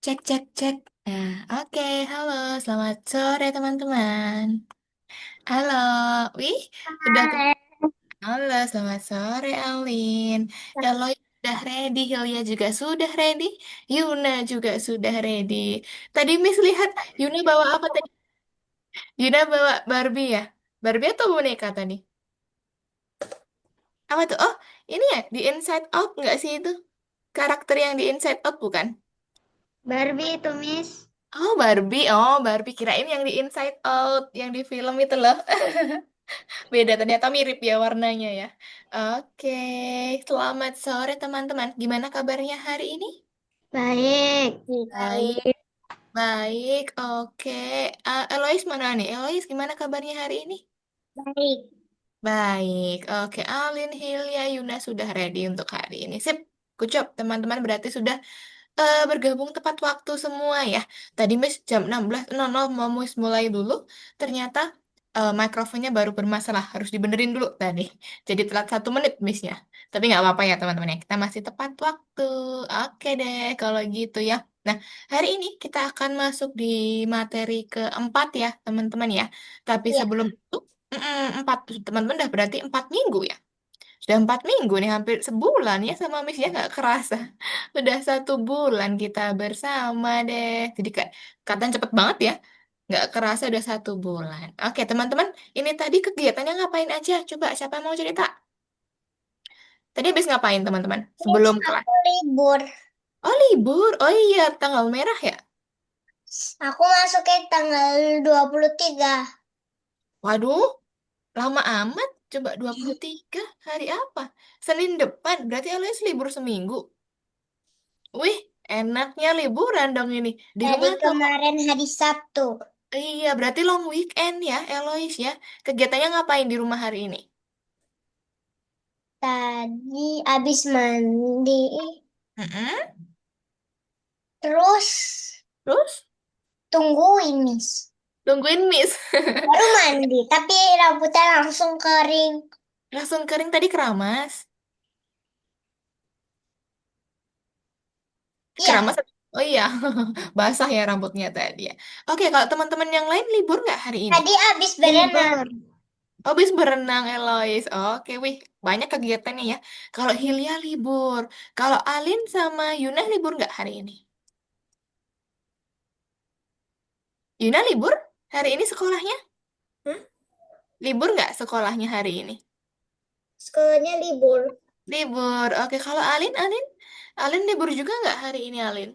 Cek, cek, cek. Nah, oke. Halo, selamat sore teman-teman. Halo, wih, udah ke... Hai. Halo, selamat sore Alin. Eloy sudah ready, Hilya juga sudah ready, Yuna juga sudah ready. Tadi Miss lihat Yuna bawa apa tadi? Yuna bawa Barbie ya? Barbie atau boneka tadi? Apa tuh? Oh, ini ya, di Inside Out nggak sih itu? Karakter yang di Inside Out bukan? Barbie itu, Miss. Oh, Barbie. Oh, Barbie. Kirain yang di Inside Out, yang di film itu loh. Beda, ternyata mirip ya warnanya ya. Oke, selamat sore teman-teman. Gimana kabarnya hari ini? Baik. Baik, baik. Oke. Elois mana nih? Elois, gimana kabarnya hari ini? Baik. Baik. Oke, Alin, Hilya, Yuna sudah ready untuk hari ini. Sip. Good job, teman-teman. Berarti sudah bergabung tepat waktu semua ya. Tadi Miss jam 16.00 mau Miss mulai dulu, ternyata mikrofonnya baru bermasalah, harus dibenerin dulu tadi. Jadi telat 1 menit Missnya. Tapi nggak apa-apa ya teman-teman ya, kita masih tepat waktu. Oke deh kalau gitu ya. Nah, hari ini kita akan masuk di materi keempat ya teman-teman ya. Tapi Iya. sebelum itu, empat, teman-teman udah berarti 4 minggu ya. Sudah 4 minggu nih, hampir sebulan ya sama Miss ya, nggak kerasa. Udah 1 bulan kita bersama deh. Jadi kayak katanya cepet banget ya. Nggak kerasa udah 1 bulan. Oke teman-teman, ini tadi kegiatannya ngapain aja? Coba siapa yang mau cerita? Tadi habis ngapain teman-teman? Miss, Sebelum kelas. aku libur. Oh libur. Oh iya, tanggal merah ya? Aku masuknya tanggal 23. Waduh, lama amat. Coba 23 hari apa? Senin depan. Berarti alias libur seminggu. Wih, enaknya liburan dong ini. Di Dari rumah tuh. kemarin hari Sabtu. Iya, berarti long weekend ya, Elois ya. Kegiatannya ngapain di rumah hari ini? Tadi abis mandi. Mm-mm. Terus Terus tungguin, Miss. tungguin Miss. Baru mandi, tapi rambutnya langsung kering. Langsung kering tadi keramas. Iya. Keramas. Oh iya, basah ya rambutnya tadi ya. Oke, kalau teman-teman yang lain libur nggak hari ini? Tadi abis berenang. Oh, habis berenang Elois. Oke, wih, banyak kegiatannya ya. Kalau Hilya libur. Kalau Alin sama Yuna libur nggak hari ini? Yuna libur? Hari ini sekolahnya? Hah? Libur nggak sekolahnya hari ini? Sekolahnya libur. Libur. Oke, kalau Alin libur juga nggak hari ini, Alin?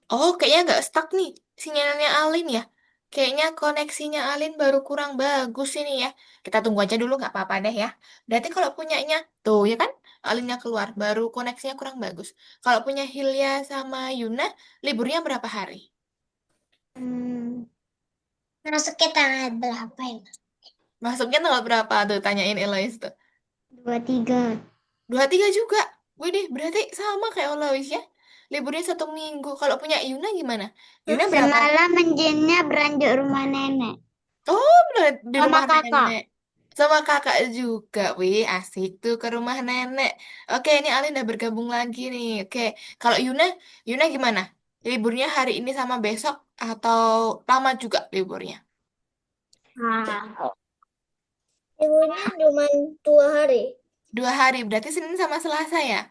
Oh, kayaknya nggak stuck nih sinyalnya Alin ya. Kayaknya koneksinya Alin baru kurang bagus ini ya. Kita tunggu aja dulu nggak apa-apa deh ya. Berarti kalau punyanya, tuh ya kan, Alinnya keluar, baru koneksinya kurang bagus. Kalau punya Hilya sama Yuna, liburnya berapa hari? Hmm, masuknya tanggal berapa ya? Masuknya tanggal berapa tuh? Tanyain Elois tuh. 23. 23 juga. Widih, berarti sama kayak Olawis ya. Liburnya 1 minggu. Kalau punya Yuna gimana? Yuna berapa? Semalam menjinnya beranjak rumah nenek Oh, bener, di sama rumah kakak. nenek. Sama kakak juga. Wih, asik tuh ke rumah nenek. Oke, ini Alin udah bergabung lagi nih. Oke, kalau Yuna, Yuna gimana? Liburnya hari ini sama besok atau lama juga liburnya? Nah, liburnya cuma 2 hari. 2 hari, berarti Senin sama Selasa ya?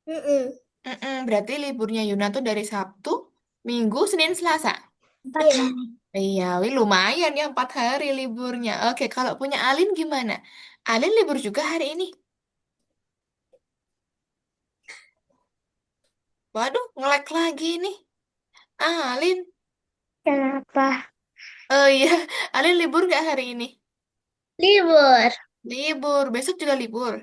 Mm-mm. Berarti liburnya Yuna tuh dari Sabtu, Minggu, Senin, Selasa. 4 hari. Iya, wih, lumayan ya 4 hari liburnya. Oke, kalau punya Alin gimana? Alin libur juga hari ini. Waduh, nge-lag lagi nih. Alin. Kenapa? Oh iya, Alin libur nggak hari ini? Libur. Libur, besok juga libur.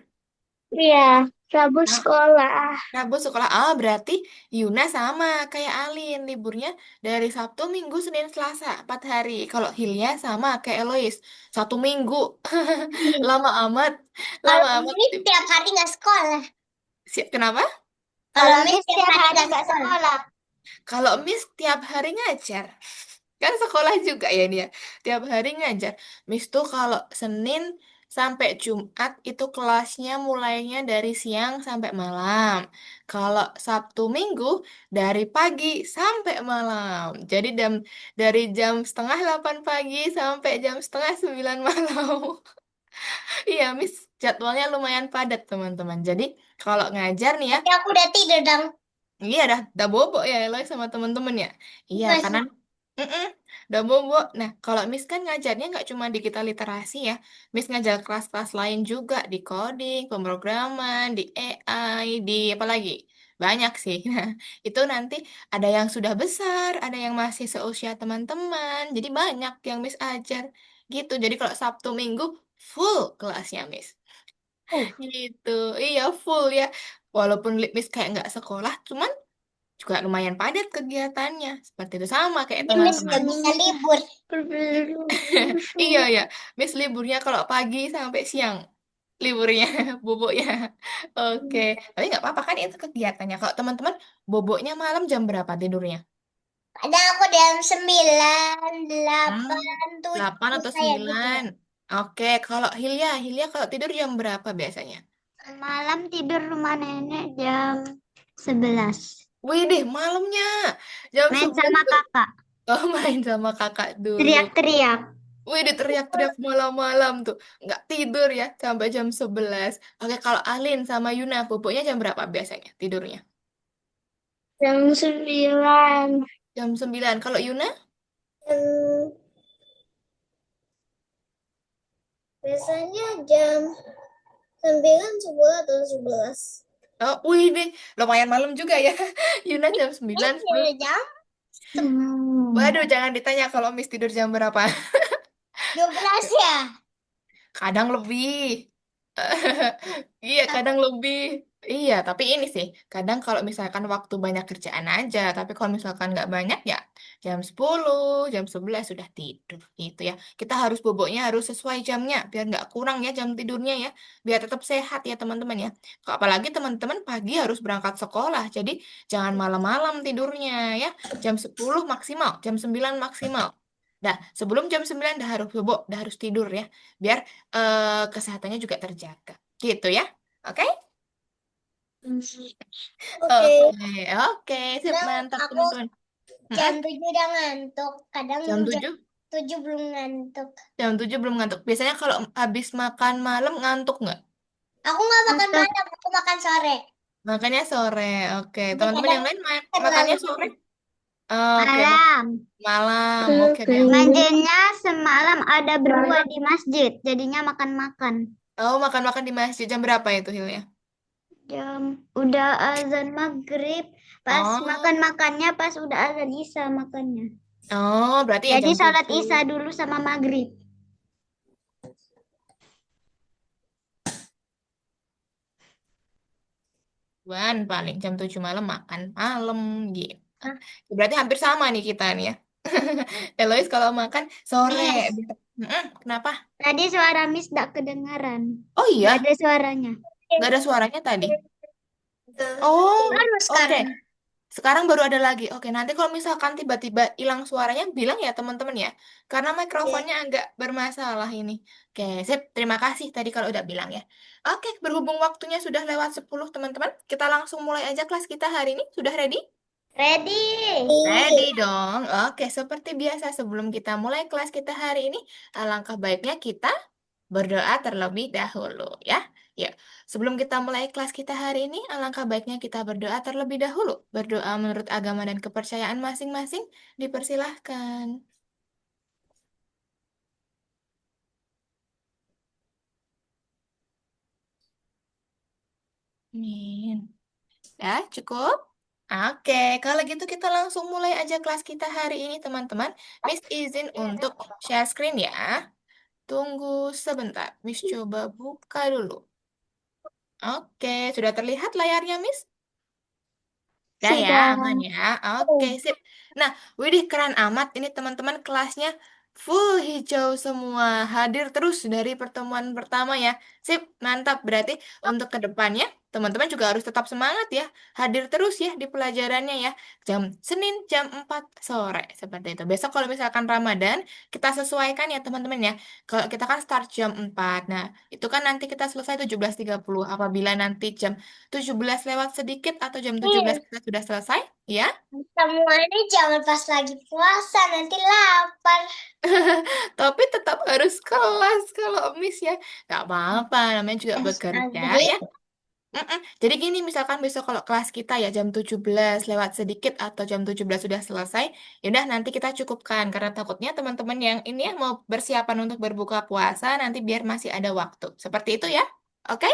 Iya, Rabu Ah, sekolah. Rabu sekolah. Ah, berarti Yuna sama kayak Alin. Liburnya dari Sabtu, Minggu, Senin, Selasa. 4 hari. Kalau Hilya sama kayak Elois. 1 minggu. Lama amat. Kalau Lama amat. Miss tiap hari nggak sekolah. Kenapa? Kalau Miss tiap hari nggak sekolah. Kalau Miss tiap hari ngajar. Kan sekolah juga ya dia. Tiap hari ngajar. Miss tuh kalau Senin sampai Jumat itu kelasnya mulainya dari siang sampai malam. Kalau Sabtu Minggu dari pagi sampai malam. Jadi dari jam setengah 8 pagi sampai jam setengah 9 malam. Iya, Miss jadwalnya lumayan padat teman-teman. Jadi kalau ngajar nih ya, Tapi aku udah tidur dong. iya dah bobo ya Eloy sama temen-temen ya. Iya karena Masih. mm udah bobo. Nah kalau Miss kan ngajarnya nggak cuma digital literasi ya. Miss ngajar kelas-kelas lain juga di coding, pemrograman, di AI, di apa lagi? Banyak sih. Nah itu nanti ada yang sudah besar, ada yang masih seusia teman-teman. Jadi banyak yang Miss ajar gitu. Jadi kalau Sabtu Minggu full kelasnya Miss. Gitu. Iya full ya. Walaupun Miss kayak nggak sekolah, cuman juga lumayan padat kegiatannya. Seperti itu sama kayak Jadi Miss teman-teman. nggak bisa libur. Iya ya, Miss liburnya kalau pagi sampai siang liburnya, boboknya. Oke, tapi nggak apa-apa kan itu kegiatannya. Kalau teman-teman boboknya malam jam berapa tidurnya? Ada aku jam 9, Hmm, 8, 8 7 atau kayak gitu. 9. Oke, kalau Hilya kalau tidur jam berapa biasanya? Malam tidur rumah nenek jam 11. Wih deh, malamnya jam Main 11 sama tuh. kakak. Oh, main sama kakak dulu. Teriak-teriak. Wih, teriak-teriak malam-malam tuh. Nggak tidur ya sampai jam 11. Oke, kalau Alin sama Yuna, boboknya jam berapa biasanya tidurnya? Jam 9. Jam 9. Kalau Yuna? Hmm, biasanya jam 9, 10 atau 11. Oh, wih deh, lumayan malam juga ya. Yuna jam 9, 10. Jam Waduh, jangan ditanya kalau Miss tidur jam berapa. 12 ya. Kadang lebih. Iya, kadang lebih. Iya, tapi ini sih, kadang kalau misalkan waktu banyak kerjaan aja, tapi kalau misalkan nggak banyak ya jam 10, jam 11 sudah tidur gitu ya. Kita harus boboknya harus sesuai jamnya, biar nggak kurang ya jam tidurnya ya, biar tetap sehat ya teman-teman ya. Apalagi teman-teman pagi harus berangkat sekolah, jadi jangan malam-malam tidurnya ya. Jam 10 maksimal, jam 9 maksimal. Dah, sebelum jam 9 dah harus bobok, dah harus tidur ya, biar kesehatannya juga terjaga. Gitu ya. Oke? Oke. Oke, oke. Sip, Kadang mantap aku teman-teman. Mm-mm. jam 7 udah ngantuk. Kadang Jam jam 7, 7 belum ngantuk. jam 7 belum ngantuk. Biasanya kalau habis makan malam ngantuk nggak? Aku nggak makan Ngantuk. malam, aku makan sore. Makannya sore. Oke, Tapi teman-teman kadang yang lain makannya terlalu sore? cepat. Oke, Malam. malam. Oke deh. Ngajinya semalam ada berdua di masjid, jadinya makan-makan. Oh, makan-makan di masjid jam berapa itu, Hilya? Udah azan maghrib, pas Oh, makan-makannya pas udah azan isya makannya. oh, berarti ya Jadi jam salat 7. isya dulu sama maghrib. Paling jam 7 malam makan malam gitu. Hah? Berarti hampir sama nih kita nih ya. Elois kalau makan sore. Miss, Kenapa? tadi suara Miss gak kedengaran. Oh Gak iya, ada suaranya. nggak ada suaranya tadi. Oh, Baru oke. sekarang. Sekarang baru ada lagi. Oke, nanti kalau misalkan tiba-tiba hilang suaranya, bilang ya teman-teman ya. Karena Ya. mikrofonnya agak bermasalah ini. Oke, sip. Terima kasih tadi kalau udah bilang ya. Oke, berhubung waktunya sudah lewat 10 teman-teman. Kita langsung mulai aja kelas kita hari ini. Sudah ready? Ready? Ready dong. Oke, seperti biasa sebelum kita mulai kelas kita hari ini, alangkah baiknya kita berdoa terlebih dahulu ya. Ya, sebelum kita mulai kelas kita hari ini, alangkah baiknya kita berdoa terlebih dahulu. Berdoa menurut agama dan kepercayaan masing-masing, dipersilahkan. Amin. Ya, cukup? Oke, kalau gitu kita langsung mulai aja kelas kita hari ini, teman-teman. Miss izin untuk share screen ya. Tunggu sebentar. Miss coba buka dulu. Oke, sudah terlihat layarnya, Miss? Udah ya, Sudah. aman ya. Oke, sip. Nah, widih keren amat ini teman-teman kelasnya full hijau semua. Hadir terus dari pertemuan pertama ya. Sip, mantap. Berarti untuk ke depannya teman-teman juga harus tetap semangat ya. Hadir terus ya di pelajarannya ya. Jam Senin jam 4 sore seperti itu. Besok kalau misalkan Ramadan, kita sesuaikan ya teman-teman ya. Kalau kita kan start jam 4. Nah, itu kan nanti kita selesai 17.30. Apabila nanti jam 17 lewat sedikit atau jam 17 Nih, kita sudah selesai, ya. semua ini jangan pas lagi puasa, nanti lapar. Tapi tetap harus kelas kalau Miss ya. Nggak apa-apa, namanya juga bekerja ya. Astagfirullah. Mm-mm. Jadi gini, misalkan besok kalau kelas kita ya jam 17 lewat sedikit atau jam 17 sudah selesai, ya udah nanti kita cukupkan. Karena takutnya teman-teman yang ini yang mau bersiapan untuk berbuka puasa, nanti biar masih ada waktu. Seperti itu ya. Oke?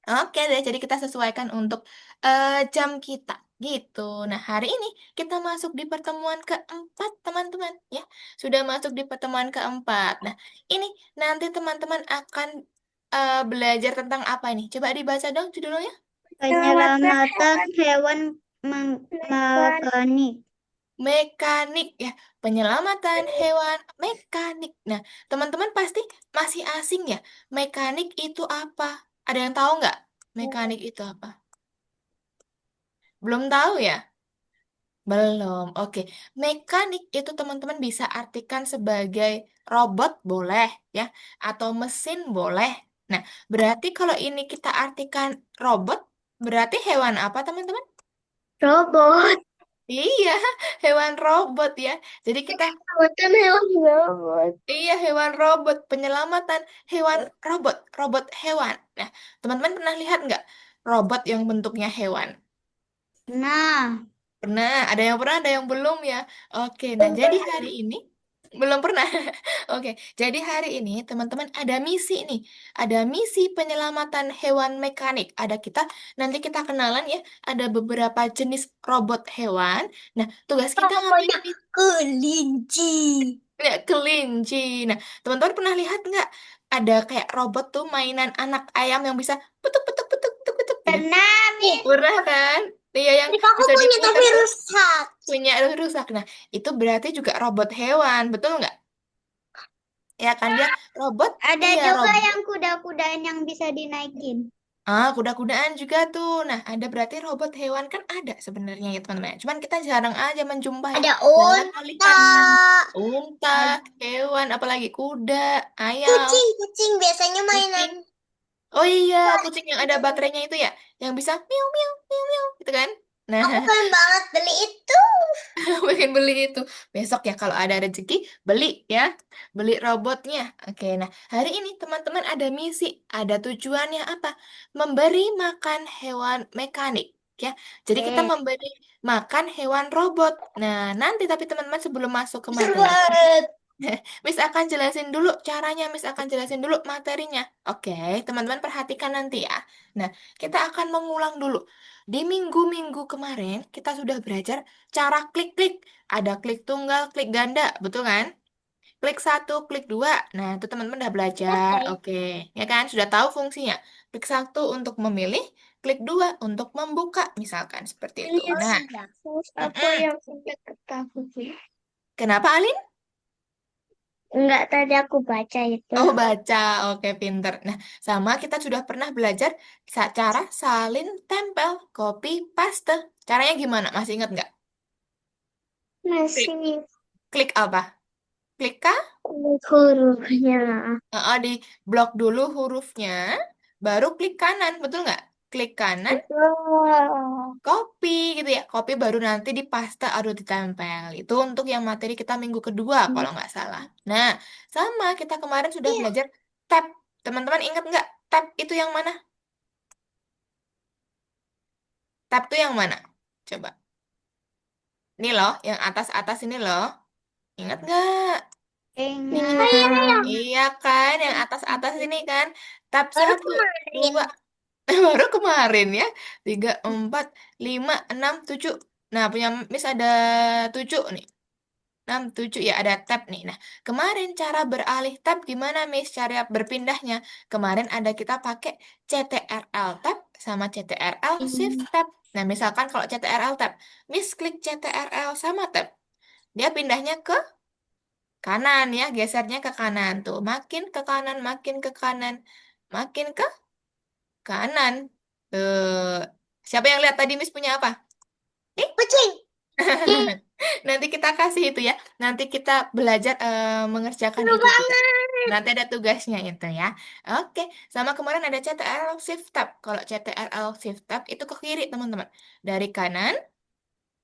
Oke deh, jadi kita sesuaikan untuk jam kita gitu. Nah, hari ini kita masuk di pertemuan keempat, teman-teman. Ya, sudah masuk di pertemuan keempat. Nah, ini nanti teman-teman akan belajar tentang apa ini? Coba dibaca dong judulnya. Penyelamatan hewan mekanik. Mekanik ya, penyelamatan hewan mekanik. Nah, teman-teman pasti masih asing ya. Mekanik itu apa? Ada yang tahu nggak? Mekanik itu apa? Belum tahu ya? Belum, oke. Mekanik itu teman-teman bisa artikan sebagai robot boleh ya, atau mesin boleh. Nah, berarti kalau ini kita artikan robot, berarti hewan apa teman-teman? Robot. Iya, hewan robot ya. Jadi kita, Bukan hewan robot. iya hewan robot, penyelamatan hewan robot, robot hewan. Nah, teman-teman pernah lihat nggak robot yang bentuknya hewan? Nah, Pernah, ada yang pernah, ada yang belum ya. Oke, nah jadi hari ini belum pernah. Oke, jadi hari ini teman-teman ada misi nih. Ada misi penyelamatan hewan mekanik. Ada kita, nanti kita kenalan ya. Ada beberapa jenis robot hewan. Nah, tugas kita ngapain namanya nih? kelinci. Ya, kelinci. Nah, teman-teman pernah lihat nggak? Ada kayak robot tuh mainan anak ayam yang bisa petuk petuk petuk petuk petuk gitu. Pernah, Min. Pernah kan? Iya yang Tapi aku bisa punya diputar tapi tuh rusak. punya rusak. Nah, itu berarti juga robot hewan, betul nggak? Ya kan dia robot? Ada Iya, juga robot. yang kuda-kudaan yang bisa dinaikin. Ah, kuda-kudaan juga tuh. Nah, ada berarti robot hewan kan ada sebenarnya ya teman-teman. Cuman kita jarang aja menjumpai. Ada Jarang kali unta. kan unta, hewan, apalagi kuda, ayam, Kucing, kucing biasanya mainan. kucing. Oh iya, kucing yang ada baterainya itu ya, yang bisa miau miau miau miau gitu kan. Nah, Aku pengen banget beli itu. pengen beli itu. Besok ya kalau ada rezeki, beli ya. Beli robotnya. Oke, nah hari ini teman-teman ada misi. Ada tujuannya apa? Memberi makan hewan mekanik. Ya, jadi kita Eh, memberi makan hewan robot. Nah, nanti tapi teman-teman sebelum masuk ke seru materi, banget. Miss akan jelasin dulu caranya, Miss akan jelasin dulu materinya. Oke, teman-teman perhatikan nanti ya. Nah, kita akan mengulang dulu. Di minggu-minggu kemarin, kita sudah belajar cara klik-klik. Ada klik tunggal, klik ganda, betul kan? Klik satu, klik dua. Nah, itu teman-teman udah belajar. Oke. Oke, ya kan? Sudah tahu fungsinya. Klik satu untuk memilih, klik dua untuk membuka, misalkan seperti itu. Ini Nah, terus aku mm-mm. yang sampai ketakutan. Kenapa, Alin? Enggak, tadi aku baca itu. Oh, baca. Oke, pinter. Nah, sama kita sudah pernah belajar cara salin tempel, copy, paste. Caranya gimana? Masih ingat nggak? Klik. Masih Klik apa? Klik K. hurufnya. Di blok dulu hurufnya, baru klik kanan, betul nggak? Klik kanan, Betul. copy gitu ya. Copy baru nanti dipaste, aduh ditempel. Itu untuk yang materi kita minggu kedua, kalau nggak salah. Nah, sama kita kemarin sudah belajar tab. Teman-teman ingat nggak? Tab itu yang mana? Tab itu yang mana? Coba. Ini loh, yang atas-atas ini loh. Ingat nggak? Ingat. Iya kan, yang atas-atas ini kan. Tab Baru satu, kemarin. dua, baru kemarin ya. Tiga, empat, lima, enam, tujuh. Nah, punya Miss ada tujuh nih. Enam, tujuh ya ada tab nih. Nah, kemarin cara beralih tab gimana Miss? Cara berpindahnya. Kemarin ada kita pakai CTRL tab sama CTRL shift tab. Nah, misalkan kalau CTRL tab, Miss klik CTRL sama tab. Dia pindahnya ke kanan ya, gesernya ke kanan tuh. Makin ke kanan, makin ke kanan, makin ke kanan. Siapa yang lihat tadi Miss punya apa? Nih, Kucing. nanti kita kasih itu ya. Nanti kita belajar mengerjakan Seru itu juga. banget. Nanti ada tugasnya itu ya. Oke, sama kemarin ada CTRL Shift Tab. Kalau CTRL Shift Tab itu ke kiri, teman-teman. Dari kanan,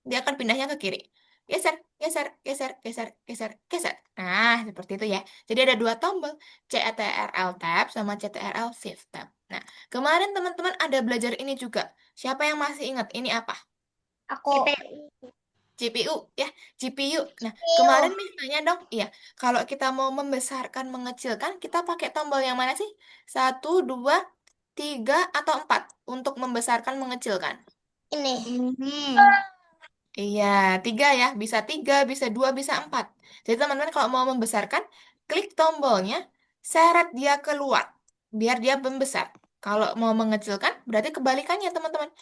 dia akan pindahnya ke kiri. Geser, geser, geser, geser, geser, geser. Nah, seperti itu ya. Jadi ada dua tombol, CTRL Tab sama CTRL Shift Tab. Nah, kemarin teman-teman ada belajar ini juga. Siapa yang masih ingat ini apa? Aku. GPU ya, GPU. Nah, kemarin Iyo. misalnya dong, iya, kalau kita mau membesarkan, mengecilkan, kita pakai tombol yang mana sih? Satu, dua, tiga, atau empat untuk membesarkan, mengecilkan. Ini. Iya, tiga, bisa dua, bisa empat. Jadi teman-teman kalau mau membesarkan, klik tombolnya, seret dia keluar, biar dia membesar. Kalau mau mengecilkan, berarti kebalikannya teman-teman.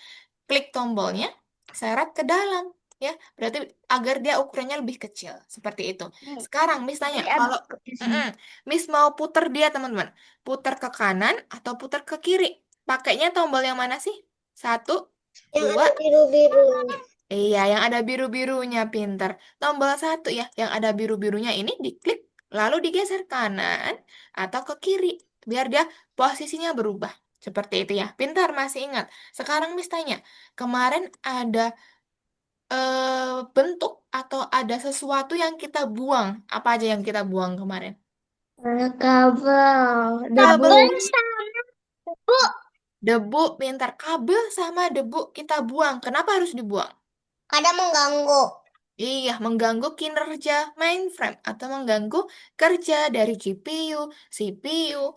Klik tombolnya, seret ke dalam, ya. Berarti agar dia ukurannya lebih kecil, seperti itu. Sekarang misalnya Jadi kalau abis ke sini. Miss mau puter dia, teman-teman, puter ke kanan atau puter ke kiri, pakainya tombol yang mana sih? Satu, Yang dua, ada biru-biru. iya, yang ada biru-birunya, pinter. Tombol satu ya, yang ada biru-birunya ini diklik, lalu digeser kanan atau ke kiri, biar dia posisinya berubah. Seperti itu ya, pintar masih ingat. Sekarang Miss tanya, kemarin ada bentuk atau ada sesuatu yang kita buang. Apa aja yang kita buang kemarin? Kabel. Debu. Kabel, Bu. debu, pintar. Kabel sama debu kita buang. Kenapa harus dibuang? Kadang mengganggu. Iya, mengganggu kinerja mainframe atau mengganggu kerja dari GPU, CPU,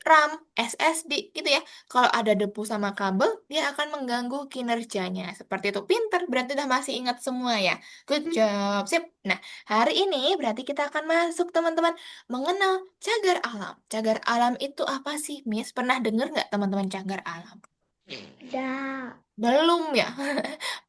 RAM, SSD gitu ya. Kalau ada debu sama kabel, dia akan mengganggu kinerjanya. Seperti itu. Pinter, berarti udah masih ingat semua ya. Good job. Sip. Nah, hari ini berarti kita akan masuk teman-teman mengenal cagar alam. Cagar alam itu apa sih, Miss? Pernah dengar nggak teman-teman cagar alam? Dah. Belum ya.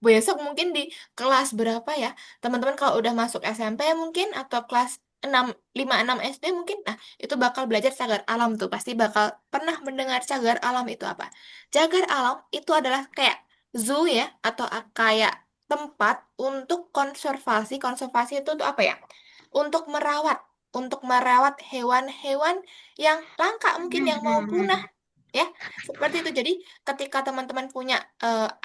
Besok mungkin di kelas berapa ya? Teman-teman kalau udah masuk SMP mungkin atau kelas 6, 5, 6 SD mungkin. Nah, itu bakal belajar cagar alam tuh. Pasti bakal pernah mendengar cagar alam itu apa. Cagar alam itu adalah kayak zoo ya atau kayak tempat untuk konservasi. Konservasi itu tuh apa ya? Untuk merawat, hewan-hewan yang langka mungkin yang mau punah ya. Seperti itu. Jadi ketika teman-teman punya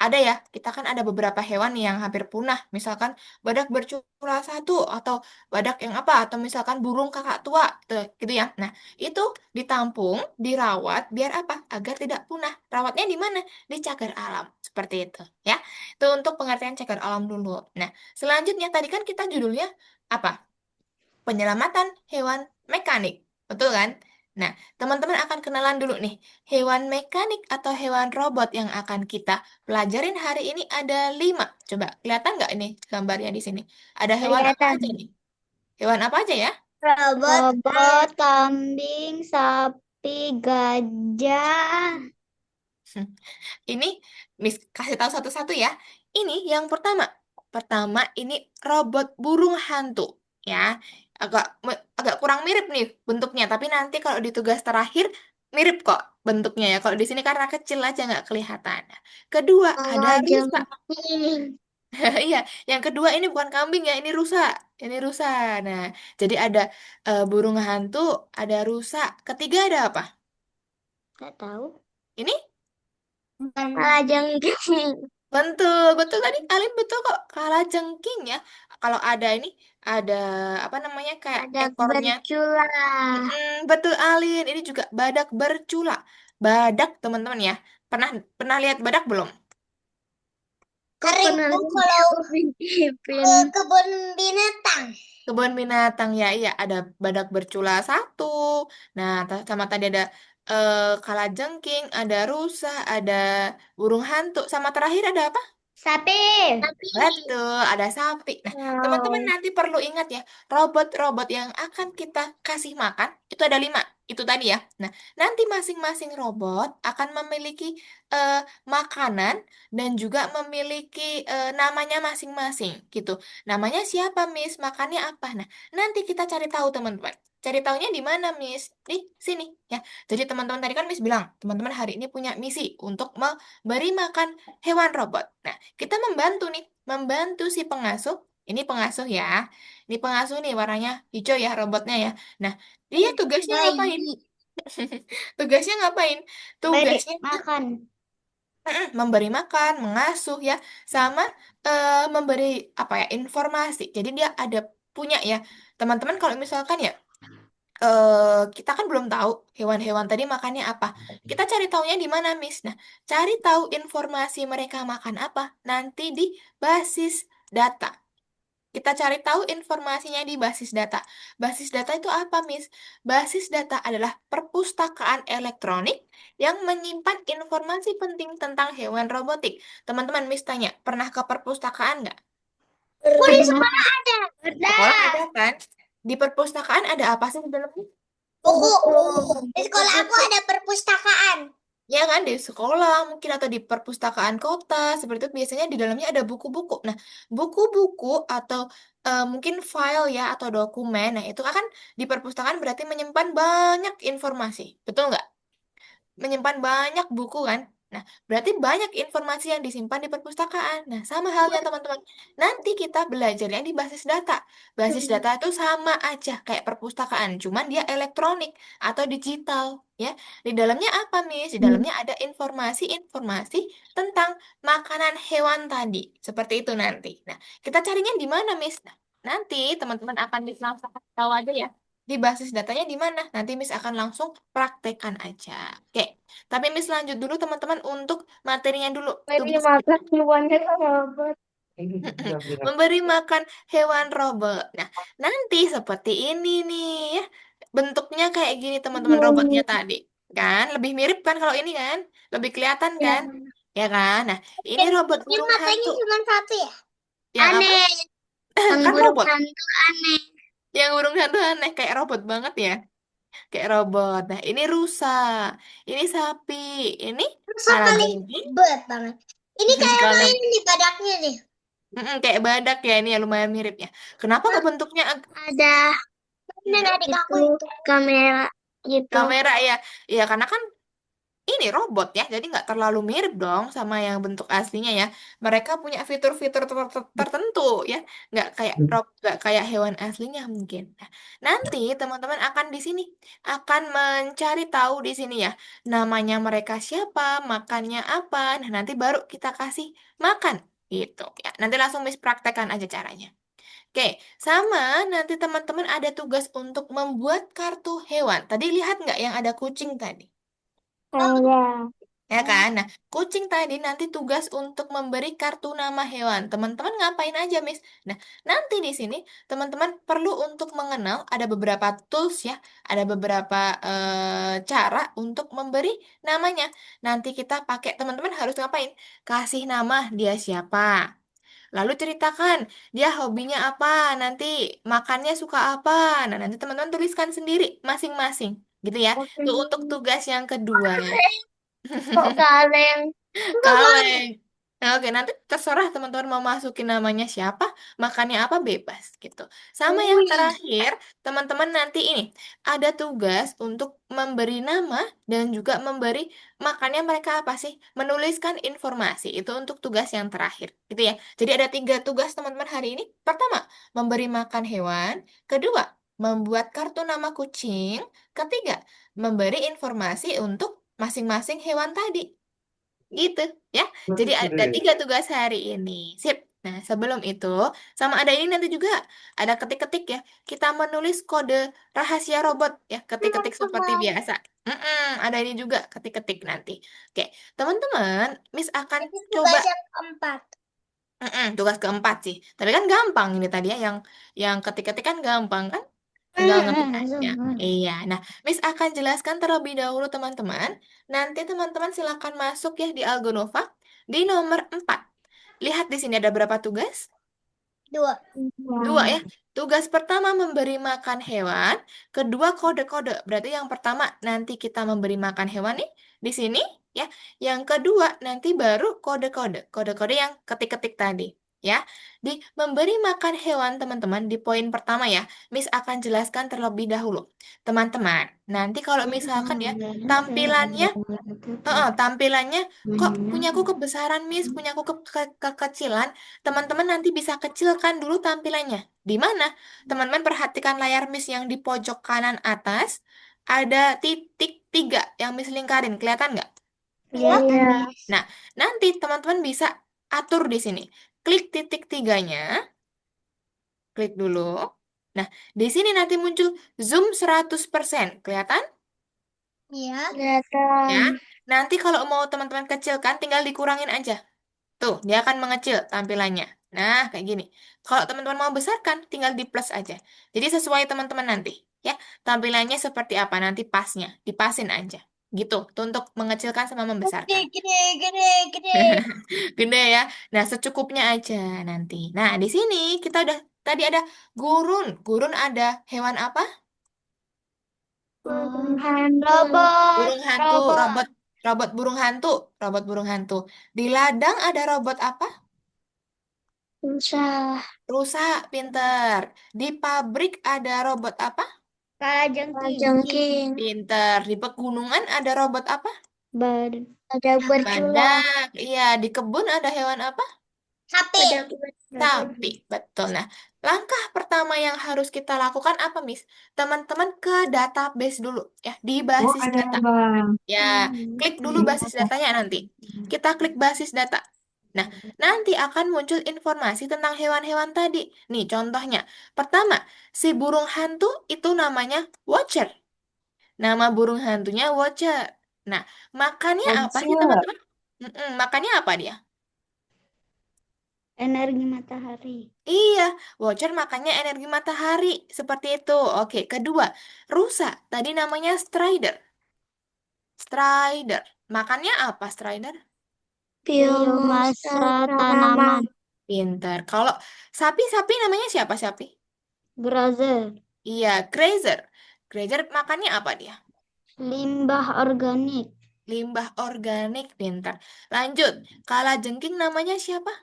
ada ya, kita kan ada beberapa hewan nih yang hampir punah, misalkan badak bercula satu atau badak yang apa, atau misalkan burung kakak tua gitu ya. Nah, itu ditampung, dirawat biar apa? Agar tidak punah. Rawatnya di mana? Di cagar alam. Seperti itu ya. Itu untuk pengertian cagar alam dulu. Nah, selanjutnya tadi kan kita judulnya apa? Penyelamatan hewan mekanik. Betul kan? Nah, teman-teman akan kenalan dulu nih. Hewan mekanik atau hewan robot yang akan kita pelajarin hari ini ada 5. Coba, kelihatan nggak ini gambarnya di sini? Ada hewan apa Kelihatan. aja nih? Hewan apa aja ya? Robot. Robot, kambing, sapi, gajah. Ini Miss kasih tahu satu-satu ya. Ini yang pertama. Pertama ini robot burung hantu ya. agak kurang mirip nih bentuknya, tapi nanti kalau di tugas terakhir mirip kok bentuknya ya. Kalau di sini karena kecil aja nggak kelihatan. Nah, kedua ada rusa. Kalajengking. Iya, yang kedua ini bukan kambing ya, ini rusa. Ini rusa. Nah, jadi ada burung hantu, ada rusa. Ketiga ada apa? Nggak tahu. Ini Kalajengking. betul, betul tadi Alim betul kok. Kalah jengking ya. Kalau ada ini ada apa namanya kayak Ada ekornya. bercula. Betul Alin, ini juga badak bercula. Badak teman-teman ya. Pernah pernah lihat badak belum? Sering tuh kalau ke kebun binatang. Kebun binatang ya, iya ada badak bercula satu. Nah, sama tadi ada kalajengking, ada rusa, ada burung hantu, sama terakhir ada apa? Sapi. Sapi. Betul, ada sapi. Nah, teman-teman Wow. nanti perlu ingat ya, robot-robot yang akan kita kasih makan itu ada 5. Itu tadi ya. Nah, nanti masing-masing robot akan memiliki eh, makanan dan juga memiliki namanya masing-masing gitu. Namanya siapa, Miss? Makannya apa? Nah, nanti kita cari tahu, teman-teman. Cari taunya di mana, Miss? Di sini ya. Jadi teman-teman tadi kan Miss bilang, teman-teman hari ini punya misi untuk memberi makan hewan robot. Nah, kita membantu nih, membantu si pengasuh. Ini pengasuh ya. Ini pengasuh nih warnanya hijau ya robotnya ya. Nah, dia tugasnya ngapain? Bayi. Tugasnya ngapain? Beri Tugasnya makan. memberi makan, mengasuh ya, sama memberi apa ya informasi. Jadi dia ada punya ya, teman-teman kalau misalkan ya kita kan belum tahu hewan-hewan tadi makannya apa. Kita cari taunya di mana, Miss? Nah, cari tahu informasi mereka makan apa nanti di basis data. Kita cari tahu informasinya di basis data. Basis data itu apa, Miss? Basis data adalah perpustakaan elektronik yang menyimpan informasi penting tentang hewan robotik. Teman-teman, Miss tanya, pernah ke perpustakaan nggak? Oh, di sekolah ada. Ada. Sekolah ada kan? Di perpustakaan ada apa sih di dalamnya? Buku. Di sekolah aku ada perpustakaan. Ya kan di sekolah mungkin atau di perpustakaan kota seperti itu biasanya di dalamnya ada buku-buku. Nah, buku-buku atau mungkin file ya atau dokumen. Nah, itu akan di perpustakaan berarti menyimpan banyak informasi. Betul nggak? Menyimpan banyak buku kan? Nah, berarti banyak informasi yang disimpan di perpustakaan. Nah, sama halnya teman-teman. Nanti kita belajarnya di basis data. Basis data itu sama aja kayak perpustakaan, cuman dia elektronik atau digital, ya. Di dalamnya apa, Miss? Di dalamnya ada informasi-informasi tentang makanan hewan tadi. Seperti itu nanti. Nah, kita carinya di mana, Miss? Nah, nanti teman-teman akan langsung tahu aja ya. Di basis datanya di mana? Nanti Miss akan langsung praktekkan aja. Oke, tapi Miss lanjut dulu teman-teman untuk materinya dulu. Beri Tugas makan hewannya robot. memberi makan hewan robot. Nah, nanti seperti ini nih ya. Bentuknya kayak gini teman-teman robotnya tadi. Kan? Lebih mirip kan kalau ini kan? Lebih kelihatan Ya. kan? Ya kan? Nah, ini robot Ini burung matanya hantu. cuma satu ya? Yang apa? Aneh. Yang Kan burung robot. hantu aneh. Yang burung hantu aneh kayak robot banget ya. Kayak robot. Nah, ini rusa. Ini sapi. Ini Masa paling kalajengking. bet banget. Ini kayak Kalau main di badaknya deh. kayak badak ya ini ya lumayan mirip ya. Kenapa kok bentuknya Ada dan adik aku itu kamera gitu. kamera ya? Ya karena kan ini robot ya, jadi nggak terlalu mirip dong sama yang bentuk aslinya ya. Mereka punya fitur-fitur tertentu ya, nggak kayak hewan aslinya mungkin. Nah, nanti teman-teman akan di sini akan mencari tahu di sini ya, namanya mereka siapa, makannya apa. Nah, nanti baru kita kasih makan gitu ya. Nanti langsung Miss praktekkan aja caranya. Oke, sama nanti teman-teman ada tugas untuk membuat kartu hewan. Tadi lihat nggak yang ada kucing tadi? Ada. Ya kan? Nah, kucing tadi nanti tugas untuk memberi kartu nama hewan. Teman-teman ngapain aja, Miss? Nah, nanti di sini teman-teman perlu untuk mengenal ada beberapa tools ya, ada beberapa cara untuk memberi namanya. Nanti kita pakai teman-teman harus ngapain? Kasih nama dia siapa. Lalu ceritakan dia hobinya apa, nanti makannya suka apa. Nah, nanti teman-teman tuliskan sendiri masing-masing, gitu ya. Oke. Itu untuk tugas yang kedua. Kok kaleng? Enggak banget. Kaleng. Nah, oke, nanti terserah teman-teman mau masukin namanya siapa, makannya apa bebas gitu. Sama yang Wih. terakhir, teman-teman nanti ini ada tugas untuk memberi nama dan juga memberi makannya mereka apa sih? Menuliskan informasi. Itu untuk tugas yang terakhir, gitu ya. Jadi ada 3 tugas teman-teman hari ini. Pertama, memberi makan hewan. Kedua, membuat kartu nama kucing. Ketiga, memberi informasi untuk masing-masing hewan tadi. Gitu ya. Jadi ada 3 tugas hari ini. Sip. Nah, sebelum itu, sama ada ini nanti juga ada ketik-ketik ya. Kita menulis kode rahasia robot ya, ketik-ketik seperti biasa. Ada ini juga ketik-ketik nanti. Oke, teman-teman, Miss akan Itu coba tugas yang keempat. tugas keempat sih. Tapi kan gampang ini tadi ya, yang ketik-ketik kan gampang kan? Tinggal ngetik aja. Iya. Nah, Miss akan jelaskan terlebih dahulu teman-teman. Nanti teman-teman silakan masuk ya di Algonova di nomor 4. Lihat di sini ada berapa tugas? Dua. 2 ya. Tugas pertama memberi makan hewan, kedua kode-kode. Berarti yang pertama nanti kita memberi makan hewan nih di sini ya. Yang kedua nanti baru kode-kode. Kode-kode yang ketik-ketik tadi ya. Di memberi makan hewan teman-teman di poin pertama ya. Miss akan jelaskan terlebih dahulu. Teman-teman, nanti kalau misalkan ya tampilannya tampilannya kok punyaku kebesaran, Miss, punyaku kekecilan. Teman-teman nanti bisa kecilkan dulu tampilannya. Di mana? Teman-teman perhatikan layar Miss yang di pojok kanan atas. Ada titik 3 yang Miss lingkarin. Kelihatan nggak? Kelihatan, Iya. Miss. Nah, nanti teman-teman bisa atur di sini. Klik titik 3-nya. Klik dulu. Nah, di sini nanti muncul zoom 100%. Kelihatan? Iya. Ya. Kelihatan. Nanti kalau mau teman-teman kecilkan, tinggal dikurangin aja. Tuh, dia akan mengecil tampilannya. Nah, kayak gini. Kalau teman-teman mau besarkan, tinggal di plus aja. Jadi sesuai teman-teman nanti. Ya, tampilannya seperti apa nanti pasnya. Dipasin aja. Gitu, tuh untuk mengecilkan sama Gede, membesarkan. gede, gede, gede. Gede ya. Nah, secukupnya aja nanti. Nah, di sini kita udah tadi ada gurun. Gurun ada hewan apa? Burung hantu. Robot, Burung hantu, robot. robot, robot burung hantu, robot burung hantu. Di ladang ada robot apa? Susah. Rusa, pinter. Di pabrik ada robot apa? Kalajengking. Jengking. Pinter. Di pegunungan ada robot apa? Bad. Ada bercula. Badak. Iya, di kebun ada hewan apa? Sapi. Ada bercula. Sapi. Betul. Nah, langkah pertama yang harus kita lakukan apa, Miss? Teman-teman ke database dulu, ya, di basis data. Ya, klik dulu basis datanya nanti. Kita klik basis data. Nah, nanti akan muncul informasi tentang hewan-hewan tadi. Nih, contohnya. Pertama, si burung hantu itu namanya Watcher. Nama burung hantunya Watcher. Nah, makannya apa sih, teman-teman? Makannya apa dia? Energi matahari. Iya, Watcher makannya energi matahari. Seperti itu. Oke, kedua, rusa. Tadi namanya Strider. Strider. Makannya apa, Strider? Biomasa Biomasa tanaman. tanaman. Pintar. Kalau sapi namanya siapa sapi? Grazer. Iya, grazer. Grazer makannya apa dia? Limbah organik. Limbah organik, pintar. Lanjut. Kalajengking namanya siapa?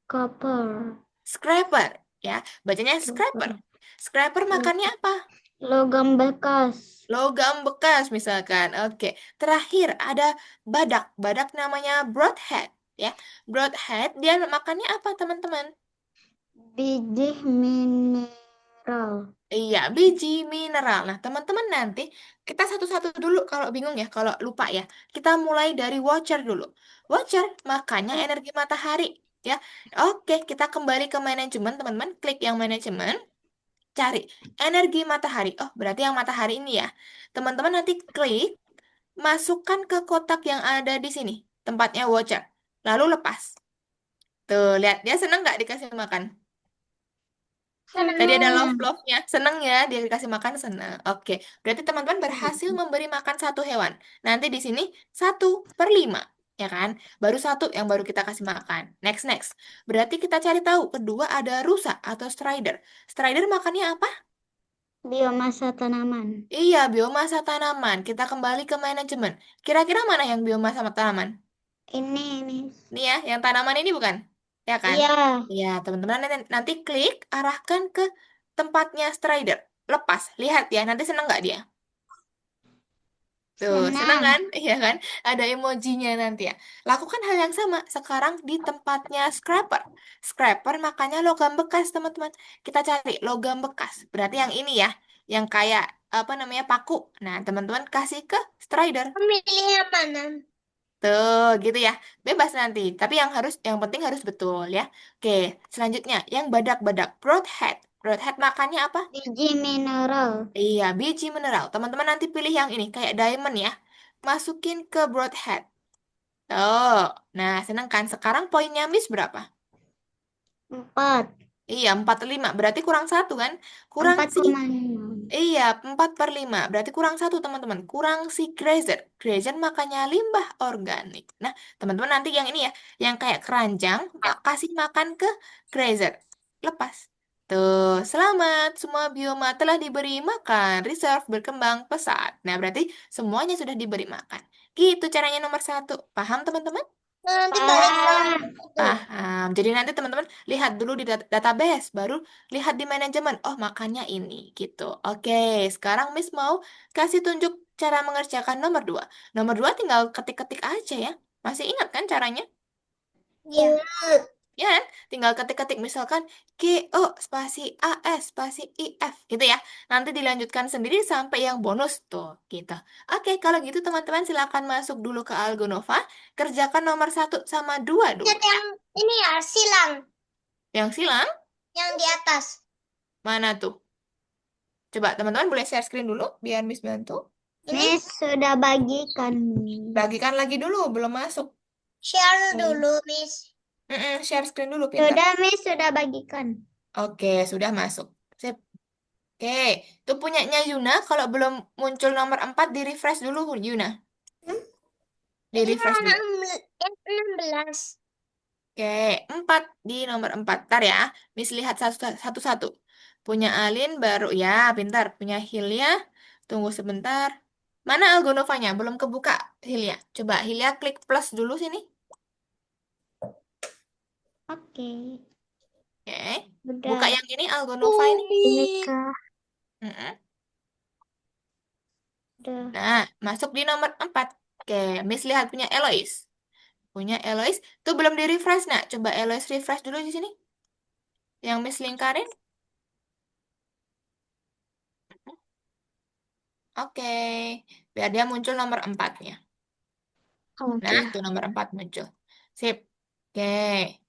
Copper. Scraper. Ya, bacanya scraper. Copper. Scraper makannya apa? Logam bekas. Logam bekas misalkan. Oke. Terakhir ada badak. Badak namanya broadhead. Ya, broadhead dia makannya apa teman-teman? Biji mineral. Iya, biji mineral. Nah, teman-teman nanti kita satu-satu dulu kalau bingung ya, kalau lupa ya. Kita mulai dari watcher dulu. Watcher makanya energi matahari, ya. Oke, kita kembali ke manajemen, teman-teman. Klik yang manajemen, cari energi matahari. Oh, berarti yang matahari ini ya. Teman-teman nanti klik, masukkan ke kotak yang ada di sini, tempatnya watcher. Lalu lepas. Tuh, lihat dia seneng nggak dikasih makan? Tadi ada Senang. love-nya. Seneng ya, dia dikasih makan seneng. Oke, berarti teman-teman berhasil memberi makan satu hewan. Nanti di sini 1/5, ya kan? Baru satu yang baru kita kasih makan. Next. Berarti kita cari tahu. Kedua ada rusa atau strider. Strider makannya apa? Biomasa tanaman. Iya, biomasa tanaman. Kita kembali ke manajemen. Kira-kira mana yang biomasa tanaman? Ini. Ini ya, yang tanaman ini bukan? Ya kan? Iya. Iya, teman-teman nanti klik, arahkan ke tempatnya strider. Lepas, lihat ya, nanti senang nggak dia? Tuh, senang Senang. kan? Iya kan? Ada emojinya nanti ya. Lakukan hal yang sama sekarang di tempatnya scraper. Scraper makanya logam bekas, teman-teman. Kita cari logam bekas. Berarti yang ini ya, yang kayak apa namanya paku. Nah, teman-teman kasih ke strider. Memilih yang mana? Tuh, gitu ya. Bebas nanti. Tapi yang penting harus betul ya. Oke, selanjutnya yang badak-badak. Broadhead. Broadhead makannya apa? Biji mineral. Iya, biji mineral. Teman-teman nanti pilih yang ini, kayak diamond ya. Masukin ke broadhead. Oh, nah seneng kan? Sekarang poinnya Miss berapa? 4. Iya, 45. Berarti kurang satu kan? Kurang Empat si... koma lima. Iya, 4/5. Berarti kurang satu, teman-teman. Kurang si grazer. Grazer makanya limbah organik. Nah, teman-teman nanti yang ini ya. Yang kayak keranjang, kasih makan ke grazer. Lepas. Tuh, selamat. Semua bioma telah diberi makan. Reserve berkembang pesat. Nah, berarti semuanya sudah diberi makan. Gitu caranya nomor satu. Paham, teman-teman? Nanti balik lagi. Paham. Jadi nanti teman-teman lihat dulu di database, baru lihat di manajemen. Oh, makanya ini gitu. Oke, sekarang Miss mau kasih tunjuk cara mengerjakan nomor 2. Nomor 2 tinggal ketik-ketik aja ya. Masih ingat kan caranya? Ya. Ya kan? Tinggal ketik-ketik misalkan G O spasi A S spasi I F gitu ya. Nanti dilanjutkan sendiri sampai yang bonus tuh gitu. Oke, kalau gitu teman-teman silakan masuk dulu ke Algonova. Kerjakan nomor 1 sama 2 dulu Cat ya. yang ini ya, silang. Yang silang Yang di atas. mana tuh? Coba teman-teman boleh share screen dulu biar Miss bantu. Ini Miss sudah bagikan. Bagikan lagi dulu, belum masuk. Share Oke. dulu, Miss. Share screen dulu, pintar. Sudah, Miss, sudah bagikan. Oke, sudah masuk. Sip. Oke, itu punyanya Yuna. Kalau belum muncul nomor 4, di refresh dulu Yuna. Hmm? Di Ini refresh dulu. 16. Oke, 4 di nomor 4. Ntar ya, Miss lihat satu-satu. Punya Alin baru ya, pintar. Punya Hilya. Tunggu sebentar. Mana Algonovanya? Belum kebuka Hilya. Coba Hilya klik plus dulu sini. Oke, Oke. Buka udah. yang ini Algonova ini. Ini kah? Mm-mm. Udah. Nah, masuk di nomor 4. Oke, Miss lihat punya Eloise. Punya Eloise. Tuh belum di refresh, nak. Coba Eloise refresh dulu di sini. Yang Miss lingkarin. Oke. Biar dia muncul nomor 4-nya. Nah, Oke. tuh nomor 4 muncul. Sip. Oke.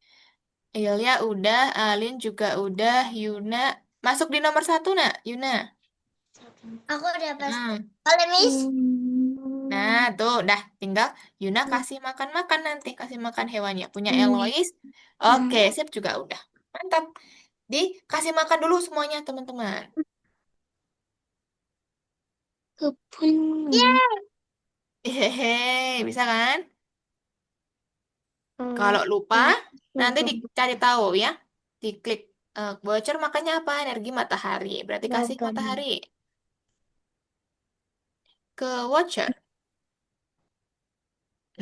Ilya udah, Alin juga udah, Yuna. Masuk di nomor 1, nak. Yuna. Aku udah pasti. Hmm. Boleh, Miss? Nah, tuh udah tinggal Yuna kasih makan-makan nanti, kasih makan hewannya. Punya Ini. Elois. Oke, sip juga udah. Mantap. Dikasih makan dulu semuanya, teman-teman. Kebun. Hehehe, bisa kan? Eh, Kalau lupa, nanti logam. dicari tahu ya. Diklik voucher makanya apa? Energi matahari. Berarti kasih Logam. matahari ke voucher.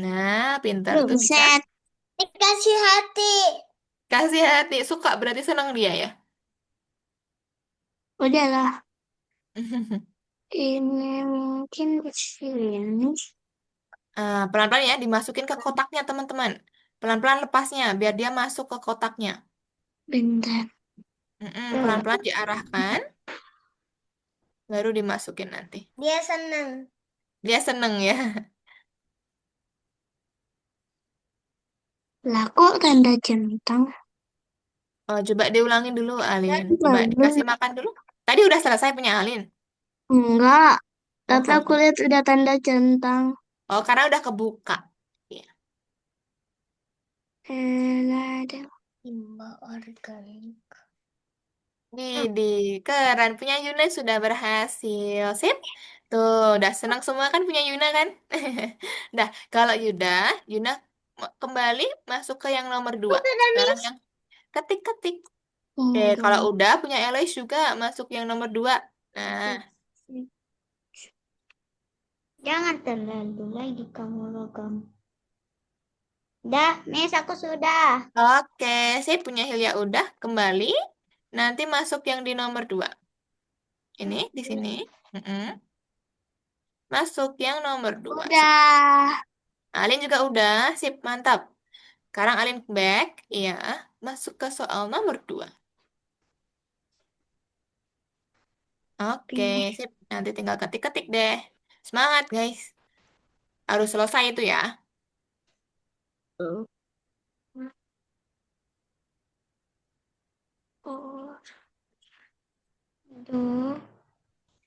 Nah, pintar tuh bisa. Buset. Dikasih hati. Kasih hati, suka berarti senang dia ya. Udahlah. Ini mungkin sini. Pelan-pelan ya, dimasukin ke kotaknya teman-teman. Pelan-pelan lepasnya, biar dia masuk ke kotaknya. Bentar. Pelan-pelan diarahkan, baru dimasukin nanti. Dia senang. Dia seneng ya. Lah kok tanda centang? Oh, coba diulangin dulu, Alin. Tadi Coba bagus. dikasih makan dulu. Tadi udah selesai punya Alin. Enggak. Oh, Tapi aku belum. lihat udah tanda centang. Oh, karena udah kebuka. Iya. Ada. Limbah organik. Di keren. Punya Yuna sudah berhasil. Sip. Tuh, udah senang semua kan punya Yuna kan? Dah, kalau Yuna kembali masuk ke yang nomor 2. Udah, Sekarang Miss. yang ketik-ketik. Oke, kalau Enggak. udah punya Eloise juga masuk yang nomor 2. Nah, Jangan terlalu lagi kamu logam. Dah, Miss, aku sudah. Oke, sip. Punya Hilya udah. Kembali. Nanti masuk yang di nomor 2. Ini, di sini. Mm-mm. Masuk yang nomor 2. Sip. Udah. Alin juga udah. Sip, mantap. Sekarang Alin back. Iya. Masuk ke soal nomor 2. Oke, Pilih. sip. Nanti tinggal ketik-ketik deh. Semangat, guys. Harus selesai itu ya. Oh. Oh. Do.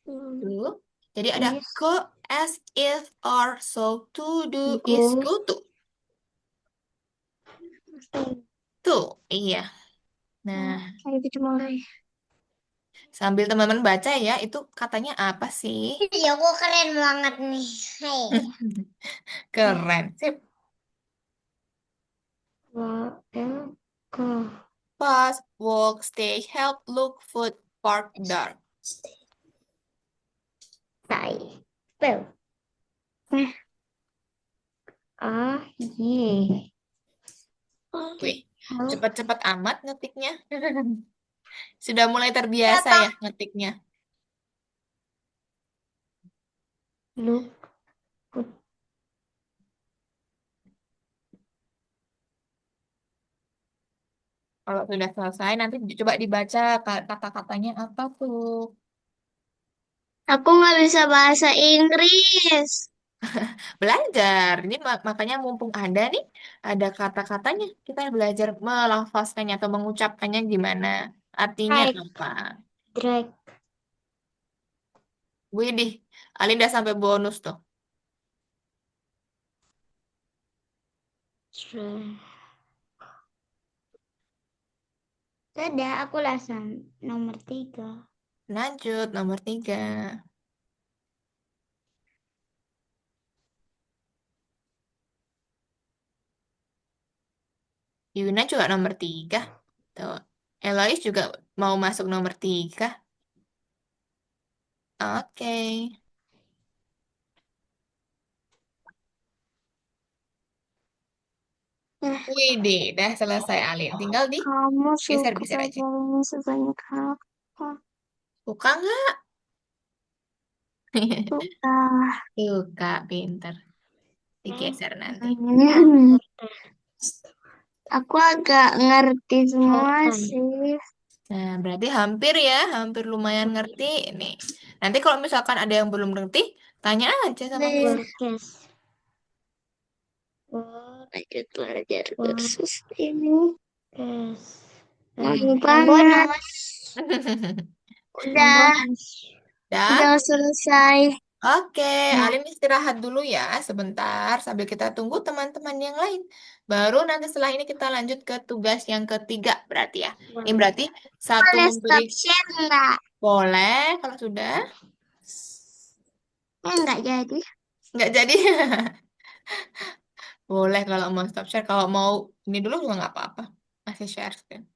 Dulu. Jadi ada Is. go, as if, or, so, to, do, is, Go. go to. Tuh, iya. Nah, Ayo kita mulai. sambil teman-teman baca ya, itu katanya apa sih? Ya, aku keren banget nih. Hai. Keren. Sip. Go. Go. Fast, walk, stay, help, look, food, park, dark. Stay. Spell. Eh. A. Y. Wih, Help. cepat-cepat amat ngetiknya. Sudah mulai terbiasa Siapa? ya ngetiknya. Look. Put. Kalau sudah selesai, nanti coba dibaca kata-katanya apa tuh. Aku nggak bisa bahasa Inggris. Belajar. Ini makanya mumpung ada nih, ada kata-katanya. Kita belajar melafazkannya atau mengucapkannya gimana. Artinya Hai. apa. Drag. Widih, Alinda sampai bonus tuh. Drag. Sudah, aku langsung nomor 3. Lanjut, nomor 3. Yuna juga nomor 3. Tuh. Elois juga mau masuk nomor 3. Oke. Eh, Widih, dah selesai Alin. Tinggal di kamu suka geser-geser aja. pelajaran sebanyak apa? Suka nggak? Suka. Suka, pinter. Digeser nanti. Aku agak ngerti semua Kan. sih. Nah, berarti hampir ya, hampir lumayan ngerti ini. Nanti kalau misalkan ada yang belum ngerti, tanya aja sama Miss. Nih, Workes. lanjut belajar kursus ini. Workes. Mau Yang banget. bonus. Yang Udah, bonus. Dah. udah selesai. Oke, Nah, Alin istirahat dulu ya sebentar sambil kita tunggu teman-teman yang lain. Baru nanti setelah ini kita lanjut ke tugas yang ketiga berarti ya. Ini berarti satu Boleh memberi stop share nggak? boleh kalau sudah Nggak jadi. nggak jadi. Boleh kalau mau stop share. Kalau mau ini dulu juga nggak apa-apa. Masih share screen.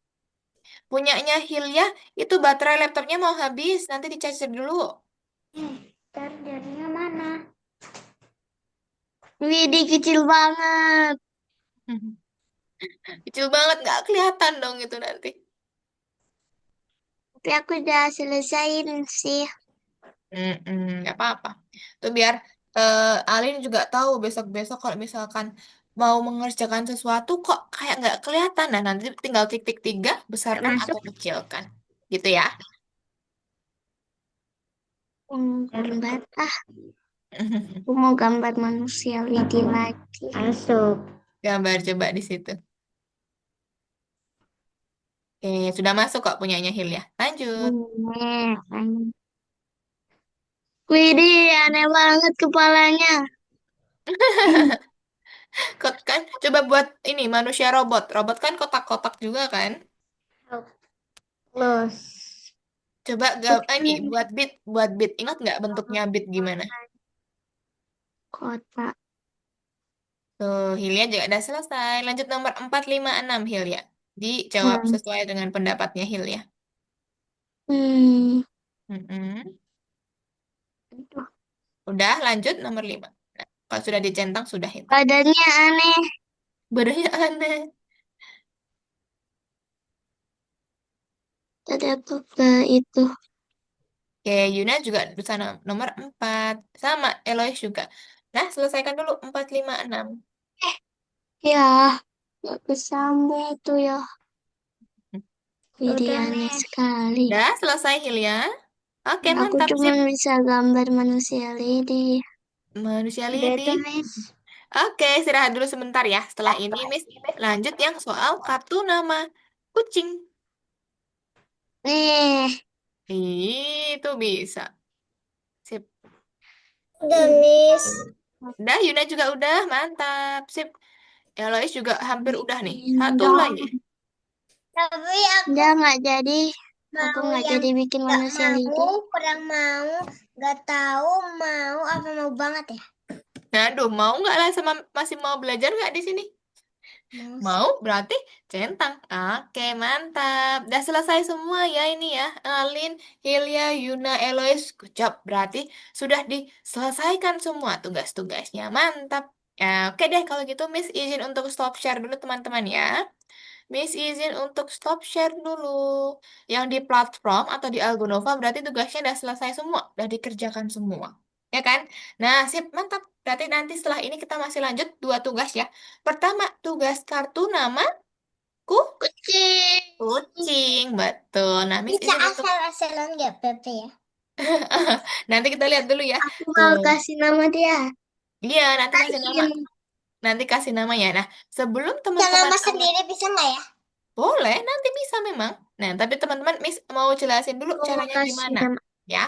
Punyanya Hilya itu baterai laptopnya mau habis. Nanti di-charger dulu. chargernya mana? Widih kecil banget. Kecil banget nggak kelihatan dong itu nanti. Tapi aku udah selesaiin sih. Nggak apa-apa. Tuh biar Alin juga tahu besok-besok kalau misalkan mau mengerjakan sesuatu kok kayak nggak kelihatan. Nah nanti tinggal tik-tik 3, besarkan Masuk atau kecilkan. Gitu ya. gambar. Ah, aku mau gambar manusia Widih lagi. Masuk. Gambar coba di situ. Oke, sudah masuk kok punyanya Hilya. Lanjut. Widih, aneh banget kepalanya. Kok kan coba buat ini manusia robot. Robot kan kotak-kotak juga kan? Close. Coba ini buat bit. Ingat nggak bentuknya bit gimana? Kotak. Tuh, Hilya juga udah selesai. Lanjut nomor 456 Hilya. Dijawab Hmm. sesuai dengan pendapatnya Hilya. Hmm. Mm-mm. Udah lanjut nomor 5. Nah, kalau sudah dicentang sudah itu. Badannya aneh. Badannya aneh. Tadi aku ke itu. Oke, Yuna juga di sana nomor 4. Sama, Elois juga. Nah, selesaikan dulu 4, 5, 6. Ya, gak kesambung tuh ya. Jadi Udah, aneh Miss. sekali. Udah selesai, Hilya? Oke, Aku mantap. cuma Sip. bisa gambar manusia lidi. Manusia Udah lidi. itu, Miss. Oke, istirahat dulu sebentar ya. Setelah ini, Miss, lanjut yang soal kartu nama kucing. Nih, Itu bisa. Sip. Udah, Miss. Udah, Yuna juga udah. Mantap. Sip. Elois juga hampir udah nih. Satu dong. lagi. Tapi aku Udah nggak jadi. Aku mau nggak yang jadi bikin nggak manusia mau, lidi. kurang mau, nggak tahu mau apa mau banget ya. Nah, aduh, mau nggak lah sama masih mau belajar nggak di sini? Mau Mau sih. berarti centang. Oke, mantap. Udah selesai semua ya ini ya. Alin, Hilya, Yuna, Elois. Good job. Berarti sudah diselesaikan semua tugas-tugasnya. Mantap. Ya, oke deh kalau gitu Miss izin untuk stop share dulu teman-teman ya. Miss izin untuk stop share dulu. Yang di platform atau di Algonova berarti tugasnya udah selesai semua. Udah dikerjakan semua. Ya kan? Nah, sip, mantap. Berarti nanti setelah ini kita masih lanjut 2 tugas ya. Pertama, tugas kartu nama Kucing. kucing. Betul. Nah, Miss Bisa izin untuk... asal-asalan nggak, Pepe ya? Nanti kita lihat dulu ya. Aku mau Tuh. kasih nama dia. Iya, nanti kasih nama. Kain. Nanti kasih namanya. Nah, sebelum Bisa teman-teman nama alat sendiri bisa nggak ya? boleh, nanti bisa memang. Nah, tapi teman-teman, Miss mau jelasin dulu Aku mau caranya kasih gimana. nama. Ya,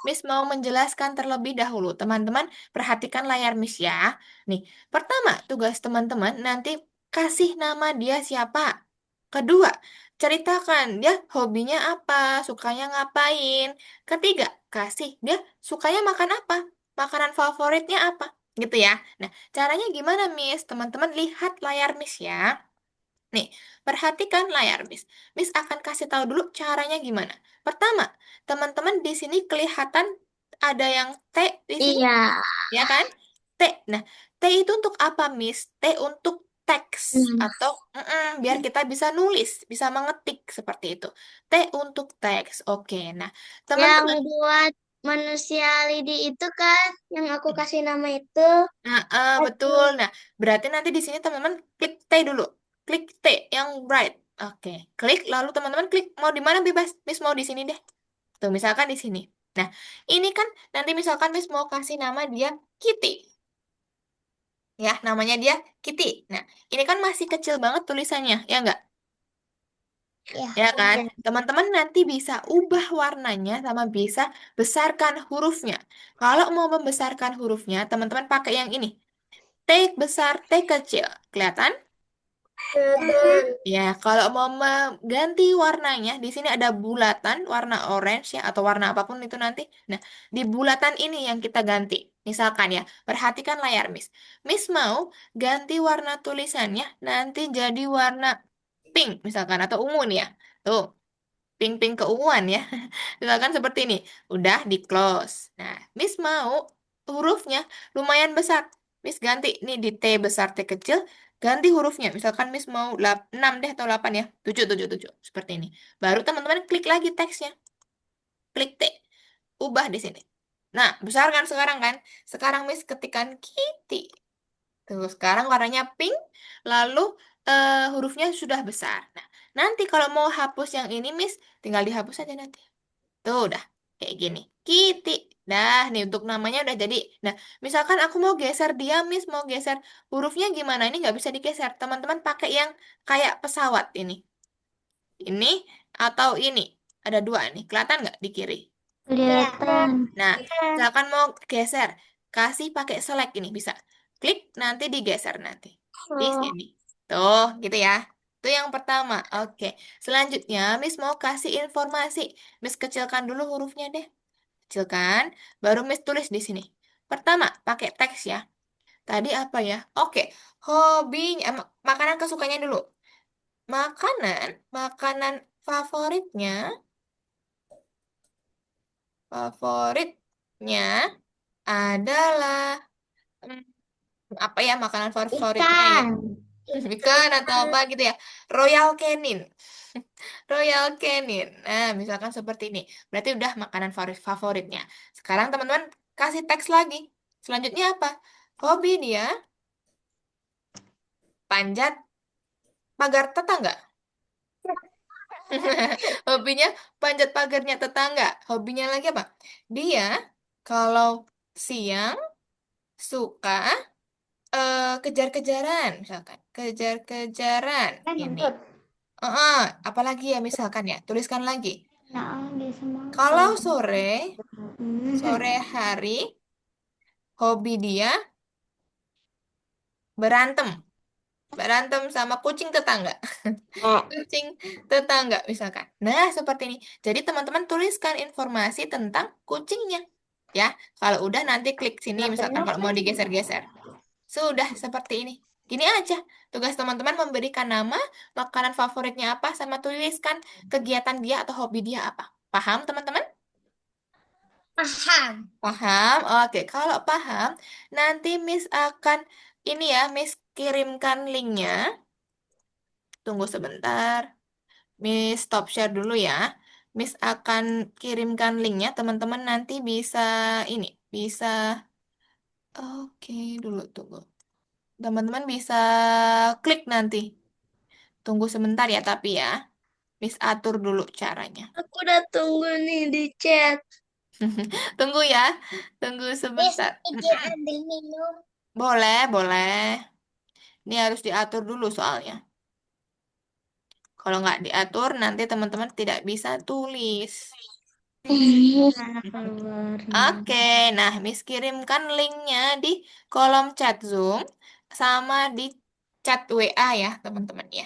Miss mau menjelaskan terlebih dahulu. Teman-teman, perhatikan layar Miss ya. Nih, pertama, tugas teman-teman nanti kasih nama dia siapa. Kedua, ceritakan dia hobinya apa, sukanya ngapain. Ketiga, kasih dia sukanya makan apa, makanan favoritnya apa. Gitu ya. Nah, caranya gimana, Miss? Teman-teman lihat layar Miss ya. Nih, perhatikan layar Miss. Miss akan kasih tahu dulu caranya gimana. Pertama, teman-teman di sini kelihatan ada yang T di sini, Iya. ya kan? T. Nah, T itu untuk apa, Miss? T untuk teks Hmm. atau biar kita bisa nulis, bisa mengetik seperti itu. T untuk teks. Oke. Nah, Yang teman-teman. buat manusia lidi itu kan, yang aku kasih nama itu. Nah, betul. Nah, berarti nanti di sini teman-teman klik T dulu. Klik T yang bright. Oke, klik lalu teman-teman klik mau di mana bebas. Miss mau di sini deh. Tuh, misalkan di sini. Nah, ini kan nanti misalkan Miss mau kasih nama dia Kitty. Ya, namanya dia Kitty. Nah, ini kan masih kecil banget tulisannya, ya enggak? Ya. Ya kan? Teman-teman nanti bisa ubah warnanya sama bisa besarkan hurufnya. Kalau mau membesarkan hurufnya, teman-teman pakai yang ini. T besar, T kecil. Kelihatan? Kelihatan. Ya, kalau mau mengganti warnanya, di sini ada bulatan warna orange ya, atau warna apapun itu nanti. Nah, di bulatan ini yang kita ganti. Misalkan ya, perhatikan layar Miss. Miss mau ganti warna tulisannya nanti jadi warna pink misalkan, atau ungu nih ya. Tuh, pink-pink keunguan ya. Misalkan seperti ini. Udah di close. Nah, Miss mau hurufnya lumayan besar. Miss ganti nih di T besar T kecil, ganti hurufnya. Misalkan Miss mau 6 deh atau 8 ya. 7 7 7 seperti ini. Baru teman-teman klik lagi teksnya. Klik T. Ubah di sini. Nah, besar kan sekarang kan? Sekarang Miss ketikkan Kitty. Tuh, sekarang warnanya pink, lalu hurufnya sudah besar. Nah, nanti kalau mau hapus yang ini, Miss, tinggal dihapus aja nanti. Tuh, udah kayak gini. Kitty. Dah, nih untuk namanya udah jadi. Nah, misalkan aku mau geser dia, Miss, mau geser hurufnya gimana? Ini nggak bisa digeser. Teman-teman pakai yang kayak pesawat ini. Ini atau ini. Ada dua nih. Kelihatan nggak di kiri? Kelihatan. Nah, misalkan mau geser, kasih pakai select ini bisa. Klik, nanti digeser nanti. Di Oh, sini. Tuh, gitu ya. Itu yang pertama. Oke. Selanjutnya, Miss mau kasih informasi. Miss kecilkan dulu hurufnya deh. Kecilkan, baru Miss tulis di sini. Pertama, pakai teks ya. Tadi apa ya? Oke, hobinya, makanan kesukaannya dulu. Makanan favoritnya, favoritnya adalah apa ya makanan favoritnya ya? Ikan. Ikan atau apa gitu ya. Royal Canin. Royal Canin. Nah, misalkan seperti ini. Berarti udah makanan favoritnya. Sekarang teman-teman kasih teks lagi. Selanjutnya apa? Hobi dia panjat pagar tetangga. Hobinya panjat pagarnya tetangga. Hobinya lagi apa? Dia kalau siang suka kejar-kejaran, misalkan. Kejar-kejaran Kan ini. nuntut. Apalagi ya misalkan ya, tuliskan lagi. Nah, dia semua Kalau kalau sore hari, hobi dia berantem. Berantem sama kucing tetangga. Kucing tetangga misalkan. Nah, seperti ini. Jadi teman-teman tuliskan informasi tentang kucingnya. Ya, kalau udah nanti klik sini nggak misalkan penuh kalau kan? mau digeser-geser. Sudah seperti ini. Gini aja. Tugas teman-teman memberikan nama, makanan favoritnya apa, sama tuliskan kegiatan dia atau hobi dia apa. Paham, teman-teman? Paham. Paham? Oke, kalau paham, nanti Miss akan ini ya, Miss kirimkan linknya. Tunggu sebentar. Miss stop share dulu ya. Miss akan kirimkan linknya. Teman-teman nanti bisa ini, bisa. Oke, dulu tunggu. Teman-teman bisa klik nanti. Tunggu sebentar ya, tapi ya. Miss atur dulu caranya. Aku udah tunggu nih di chat. Tunggu ya. Tunggu Miss, sebentar. izin ambil minum. Boleh, boleh. Ini harus diatur dulu soalnya. Kalau nggak diatur, nanti teman-teman tidak bisa tulis. Mana keluarnya? Oke, nah Miss kirimkan linknya di kolom chat Zoom sama di chat WA ya, teman-teman ya.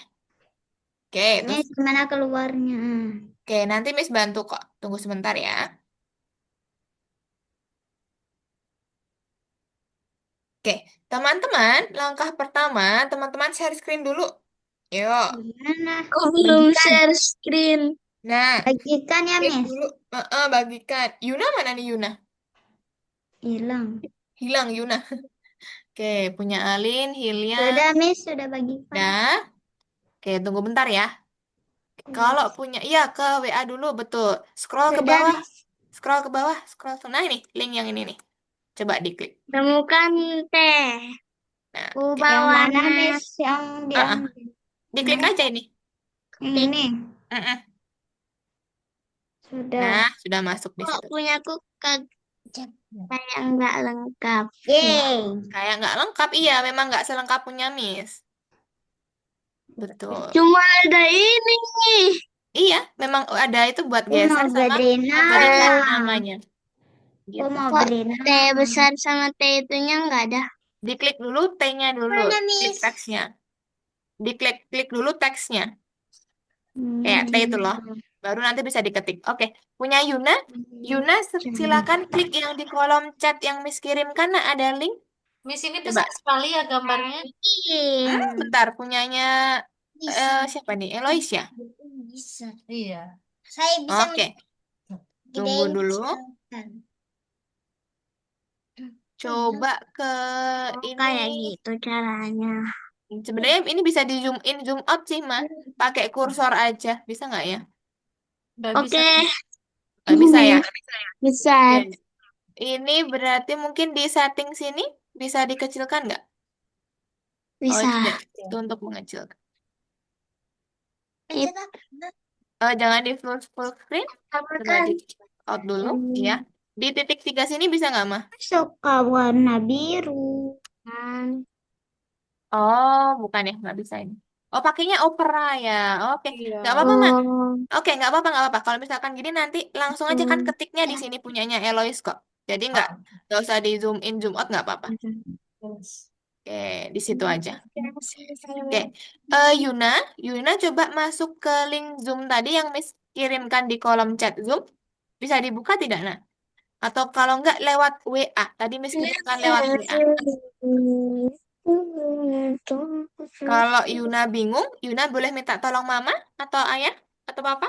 Oke, Ini terus gimana keluarnya? nanti Miss bantu kok. Tunggu sebentar ya. Oke, teman-teman, langkah pertama, teman-teman share screen dulu. Yuk. Gimana? Aku belum Bagikan. share screen. Nah, Bagikan ya, klik Miss. dulu. Bagikan. Yuna mana nih Yuna? Hilang. Hilang Yuna. Oke, punya Alin, Hilya. Sudah, Miss, sudah bagikan. Dah. Oke, tunggu bentar ya. Kalau punya, iya ke WA dulu, betul. Scroll ke Sudah, bawah. Miss. Scroll ke bawah. Nah ini, link yang ini nih. Coba diklik. Temukan teh. Nah, Ku oke. Yang bawa mana, nas. Miss? Yang Ah, ah. diambil. Diklik Ini, aja ini. ini. Mm-mm. Sudah. Nah, sudah masuk di Kok situ. punyaku kayak nggak lengkap. Yeay. Kayak nggak lengkap, iya. Memang nggak selengkap punya Miss. Betul. Cuma ada ini nih. Iya, memang ada itu buat Aku mau geser sama beli memberikan Eh, nama. namanya. Aku Gitu. mau kok beli teh nama. besar sama teh itunya nggak ada? Diklik dulu T-nya dulu. Mana, Klik Miss? teksnya. Diklik dulu teksnya. Kayak T itu loh. Hmm. Baru nanti bisa diketik. Oke, punya Yuna. Yuna, silakan klik yang di kolom chat yang Miss kirimkan. Nah, ada link. Miss ini Coba. besar sekali ya gambarnya. Bentar, punyanya Bisa. siapa nih? Elois ya? Bisa. Iya. Saya bisa Oke, tunggu ngegedein dulu. selatan. Coba ke Oh, ini. kayak gitu caranya. Sebenarnya ini bisa di zoom in, zoom out sih, mah. Pakai kursor aja. Bisa nggak ya? Nggak bisa. Oke, Nggak bisa ya? bisa. Oke. Ini berarti mungkin di setting sini bisa dikecilkan nggak? Oh, Bisa. tidak. Itu untuk mengecilkan. It, Jangan di full, full screen. Coba kan? di out dulu. Ya. Di titik 3 sini bisa nggak, mah? Suka warna biru. Oh, bukan ya. Nggak bisa ini. Oh, pakainya Opera ya. Oke. Iya. Nggak apa-apa, mah. Oh, Oke, nggak apa-apa. Kalau misalkan gini nanti langsung aja kan ketiknya di sini punyanya Eloise kok. Jadi nggak usah di zoom in, zoom out nggak apa-apa. Oke, di situ aja. Oke, Yuna, Yuna coba masuk ke link Zoom tadi yang Miss kirimkan di kolom chat Zoom. Bisa dibuka tidak, nah? Atau kalau nggak lewat WA. Tadi Miss kirimkan lewat WA. Kalau Yuna bingung, Yuna boleh minta tolong Mama atau Ayah atau Papa.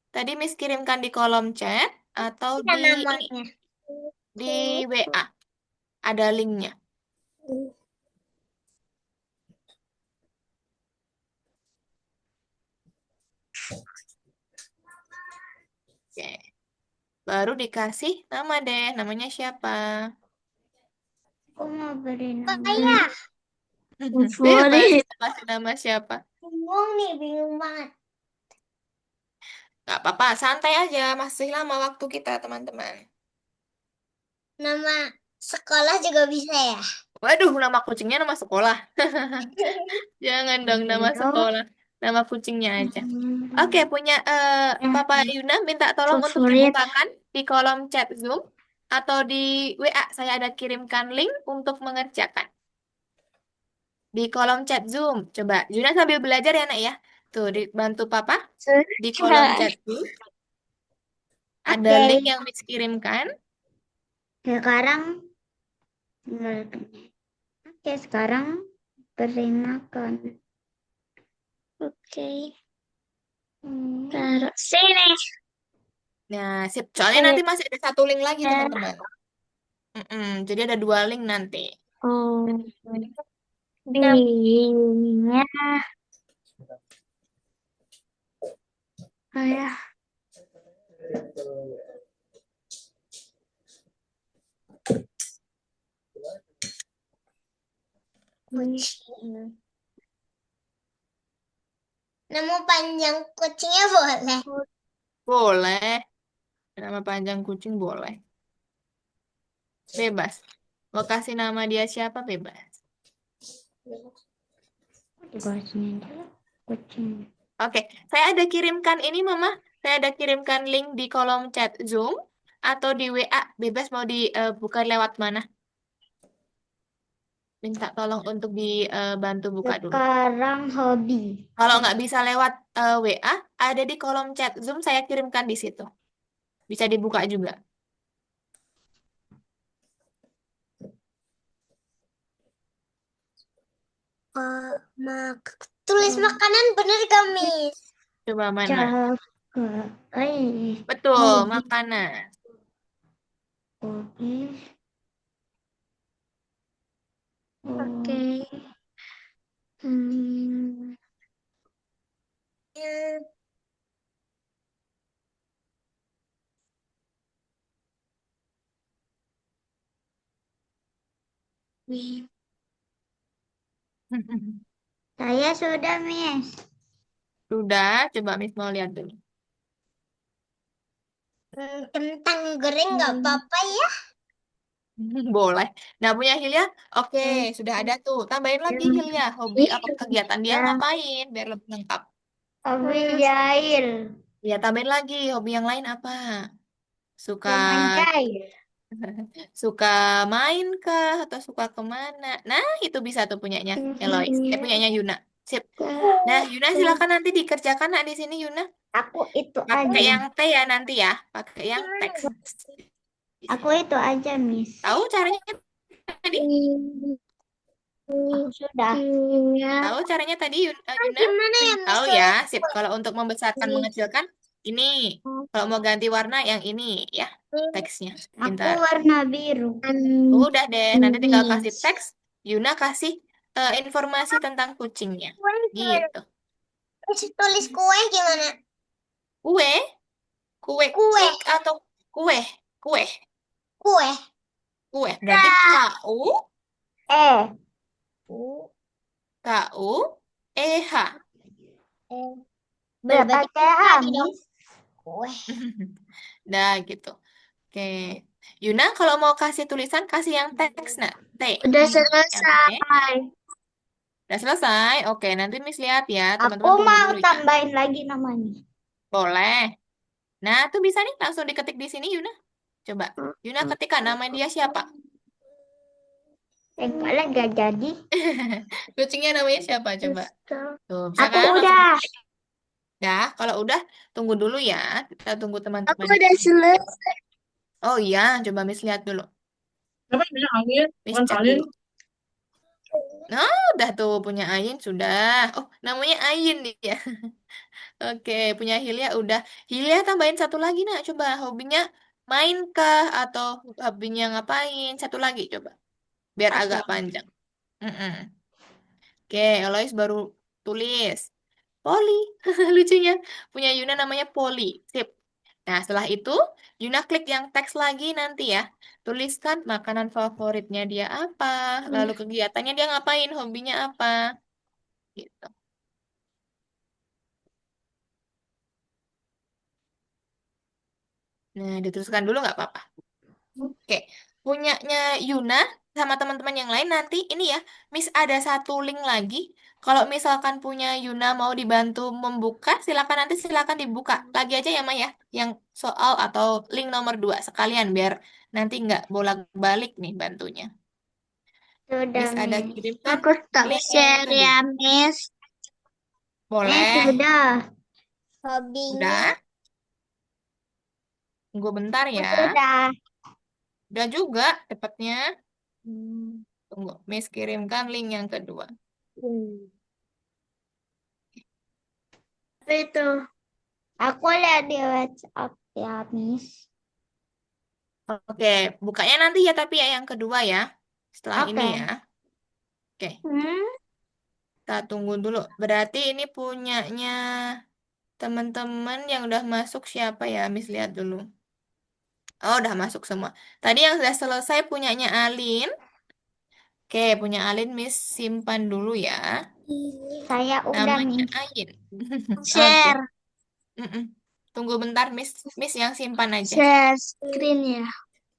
Tadi Miss kirimkan di kolom chat atau di ini namanya. di WA. Ada linknya. Oke. Baru dikasih nama deh. Namanya siapa? Aku mau beri nama. Ayah, Bebas. Favorit. Mau kasih nama siapa? bingung nih, bingung banget. Gak apa-apa. Santai aja. Masih lama waktu kita, teman-teman. Nama sekolah juga bisa ya? Waduh, nama kucingnya nama sekolah. Jangan dong nama Biro. sekolah. Nama kucingnya aja. Oke, punya Papa Yuna minta tolong untuk Favorit. dibukakan di kolom chat Zoom atau di WA. Saya ada kirimkan link untuk mengerjakan. Di kolom chat Zoom. Coba, Yuna sambil belajar ya, Nak ya. Tuh, dibantu Papa di kolom chat Zoom. Ada Oke. link yang Miss kirimkan. Sekarang. Oke, sekarang beri makan. Oke. Taruh sini. Nah, sip. Soalnya nanti masih ada satu link lagi, teman-teman. Jadi ada dua link nanti. Oh, binya. Ayah. Kucing. Nama panjang kucingnya boleh. Boleh. Nama panjang kucing boleh. Bebas. Mau kasih nama dia siapa bebas. Dikasihnya dulu kucing. Oke, saya ada kirimkan ini Mama. Saya ada kirimkan link di kolom chat Zoom atau di WA. Bebas mau dibuka lewat mana? Minta tolong untuk dibantu buka dulu. Sekarang hobi. Kalau nggak bisa lewat WA, ada di kolom chat Zoom saya kirimkan di situ. Bisa dibuka juga. Tulis makanan bener gak, Miss? Coba mana? Jaga. Betul, Hobi. makanan. Hobi. Oke. Hmm. Hmm, Saya sudah, Miss. Sudah, coba Miss mau lihat dulu. kentang goreng nggak apa-apa ya? Boleh. Nah, punya Hilya, oke, sudah ada tuh. Tambahin lagi Hilya, hobi apa kegiatan dia ngapain, biar lebih lengkap. Hobi jahil. Ya, tambahin lagi, hobi yang lain apa? Suka Cuman jahil. suka main kah atau suka kemana? Nah, itu bisa tuh punyanya Elois. Punyanya Yuna. Sip. Nah, Yuna silakan nanti dikerjakan nak di sini Yuna. Aku itu Pakai aja. yang T ya nanti ya, pakai yang teks. Aku itu aja, Miss. Tahu caranya tadi? Aku sudah. Tahu caranya tadi Yuna? Gimana ya, Miss? Tahu ya, sip. Kalau untuk membesarkan mengecilkan ini. Kalau mau ganti warna yang ini ya teksnya. Aku Pintar. warna biru. Udah deh, nanti tinggal kasih teks. Yuna kasih informasi tentang kucingnya. Kue gimana? Gitu. Miss, tulis kue gimana? Kue, kue Kue, cake atau kue, kue, kue. kue. Berarti KU, Eh. KUEH. Berarti Pakai lagi dong. habis. Kue. Nah, gitu. Oke. Yuna, kalau mau kasih tulisan, kasih yang teks, nah. T. Udah Yang T. selesai. Udah selesai? Oke, nanti Miss lihat ya. Aku Teman-teman tunggu mau dulu ya. tambahin lagi namanya. Boleh. Nah, tuh bisa nih langsung diketik di sini, Yuna. Coba. Yuna ketikkan nama dia siapa? Malah gak jadi. Kucingnya namanya siapa? Coba. Tuh, bisa Aku kan? Langsung udah. diketik. Ya, kalau udah, tunggu dulu ya. Kita tunggu Aku teman-teman di udah sini. selesai. Oh iya, coba Miss lihat dulu. Apa punya angin? Miss Bukan cek salin. dulu. Nah, udah tuh punya Ayin sudah. Oh, namanya Ayin dia. Oke, punya Hilya udah. Hilya tambahin satu lagi nak. Coba hobinya main kah atau hobinya ngapain? Satu lagi coba. Biar agak Oke. panjang. Mm-mm. Oke, Elois baru tulis. Poli. Lucunya. Punya Yuna namanya Poli. Sip. Nah, setelah itu, Yuna klik yang teks lagi nanti ya. Tuliskan makanan favoritnya dia apa. Lalu kegiatannya dia ngapain, hobinya apa. Gitu. Nah, dituliskan dulu nggak apa-apa. Oke, punyanya Yuna sama teman-teman yang lain nanti ini ya, Miss ada satu link lagi. Kalau misalkan punya Yuna mau dibantu membuka, silakan dibuka lagi aja ya Maya, yang soal atau link nomor 2 sekalian biar nanti nggak bolak-balik nih bantunya. Sudah, Miss ada Miss. kirimkan Aku stop link yang share tadi. ya, Miss. Boleh, Sudah. Hobinya udah. Tunggu bentar ya. Sudah. Udah juga, cepatnya. Hmm. Tunggu, Miss kirimkan link yang kedua. apa itu? Aku lihat di WhatsApp ya, Miss. Oke, bukanya nanti ya tapi ya yang kedua ya. Setelah ini Oke. ya. Oke, Hmm. kita tunggu dulu. Berarti ini punyanya teman-teman yang udah masuk siapa ya? Miss lihat dulu. Oh, udah masuk semua. Tadi yang sudah selesai punyanya Alin. Oke, punya Alin Miss simpan dulu ya. Saya udah, Namanya Miss. Ayin. Oke. Share, Mm-mm. Tunggu bentar Miss. Miss yang simpan aja. share screen ya.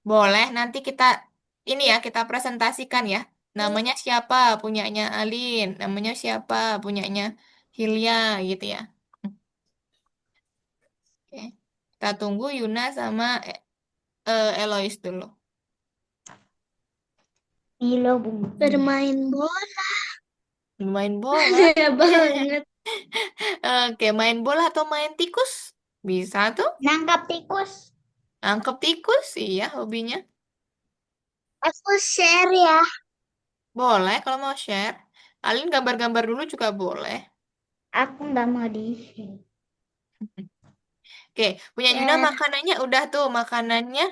Boleh, nanti kita ini ya, kita presentasikan ya. Namanya siapa punyanya Alin, namanya siapa punyanya Hilya gitu ya. Oke. Kita tunggu Yuna sama Elois dulu. Milo Bung. Bermain bola. Main bola. Ya banget. Oke, main bola atau main tikus? Bisa tuh. Nangkap tikus. Angkep tikus, iya hobinya. Aku share ya. Boleh kalau mau share. Alin gambar-gambar dulu juga boleh. Aku nggak mau di. Oke, punya Yuna Share. makanannya udah tuh, makanannya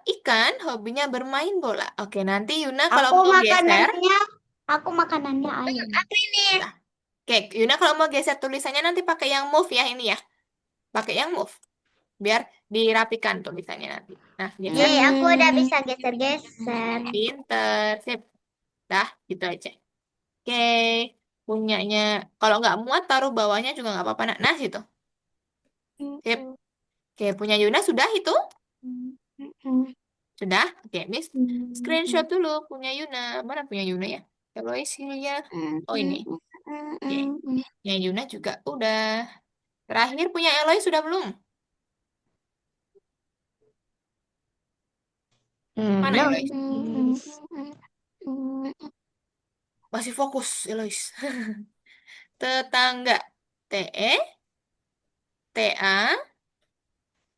ikan, hobinya bermain bola. Oke, nanti Yuna kalau Aku mau geser, makanannya, aku makanannya ayam. Apa ini? nah, oke, Yuna kalau mau geser tulisannya nanti pakai yang move ya ini ya, pakai yang move, biar dirapikan tulisannya nanti. Nah, geser, Yeay, aku udah bisa geser-geser. pinter, sip, dah, gitu aja. Oke, punyanya, kalau nggak muat taruh bawahnya juga nggak apa-apa. Nah, situ, sip. Oke, punya Yuna sudah itu? Sudah? Oke, Miss. Screenshot dulu punya Yuna. Mana punya Yuna ya? Kalau isinya. Oh ini. Oke. Punya Yuna juga udah. Terakhir punya Eloy sudah belum? Mana Belum. Eloy? Masih fokus Eloy. Tetangga. TE, TA,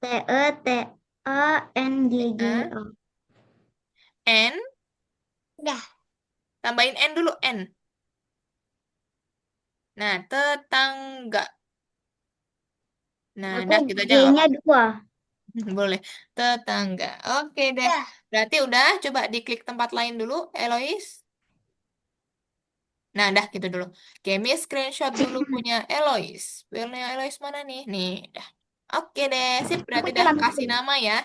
TETANGGO. N. Udah. Tambahin N dulu, N. Nah, tetangga. Nah, Aku dah gitu aja nggak G-nya apa-apa. 2. Boleh. Tetangga. Oke deh. Udah. Berarti udah. Coba diklik tempat lain dulu, Elois. Nah, dah gitu dulu. Oke, Miss screenshot dulu punya Elois. Punya Elois mana nih? Nih, dah. Oke deh, sip. Aku Berarti dah dalam kasih nama ya.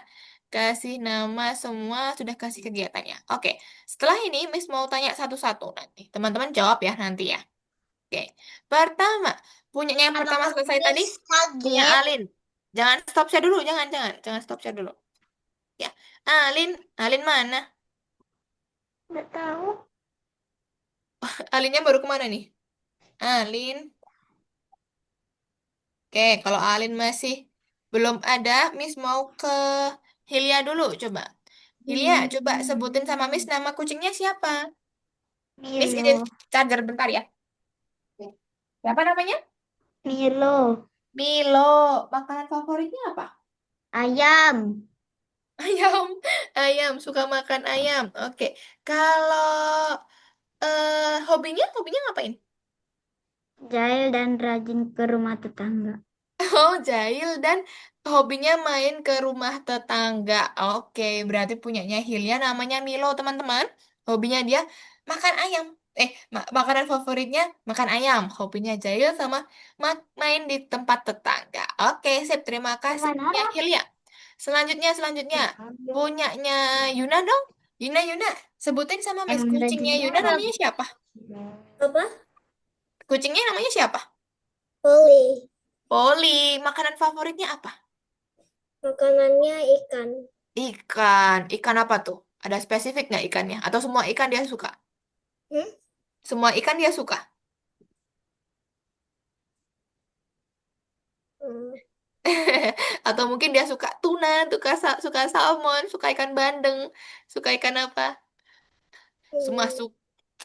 Kasih nama semua, sudah kasih kegiatannya. Oke, setelah ini Miss mau tanya satu-satu nanti. Teman-teman jawab ya nanti ya. Oke, pertama. Punyanya yang pertama Apakah selesai tadi? Miss Punya kaget? Alin. Jangan stop share dulu, jangan stop share dulu. Ya, Alin, Alin mana? Nggak tahu. Alinnya baru kemana nih? Alin. Oke, kalau Alin masih belum ada, Miss mau ke Hilya dulu, coba. Hilya, coba sebutin sama Miss nama kucingnya siapa? Miss ini Milo. charger bentar ya. Oke. Siapa namanya? Milo. Milo. Makanan favoritnya apa? Ayam. Ayam. Ayam, suka makan ayam. Oke. Kalau hobinya ngapain? Jahil dan rajin ke rumah tetangga. Oh, jahil dan hobinya main ke rumah tetangga. Oke, berarti punyanya Hilya namanya Milo, teman-teman. Hobinya dia makan ayam. Makanan favoritnya makan ayam. Hobinya jahil sama main di tempat tetangga. Oke, sip. Terima kasih Teman ya, Harap. Hilya. Selanjutnya. Punyanya Yuna dong. Yuna. Sebutin sama Miss Emang udah kucingnya Yuna dijawab. namanya siapa? Apa? Kucingnya namanya siapa? Poli. Poli. Makanan favoritnya apa? Makanannya ikan. Ikan. Ikan apa tuh? Ada spesifik nggak ikannya? Atau semua ikan dia suka? Hmm? Semua ikan dia suka? Hmm. Atau mungkin dia suka tuna, suka salmon, suka ikan bandeng, suka ikan apa? Semua Hmm. suka,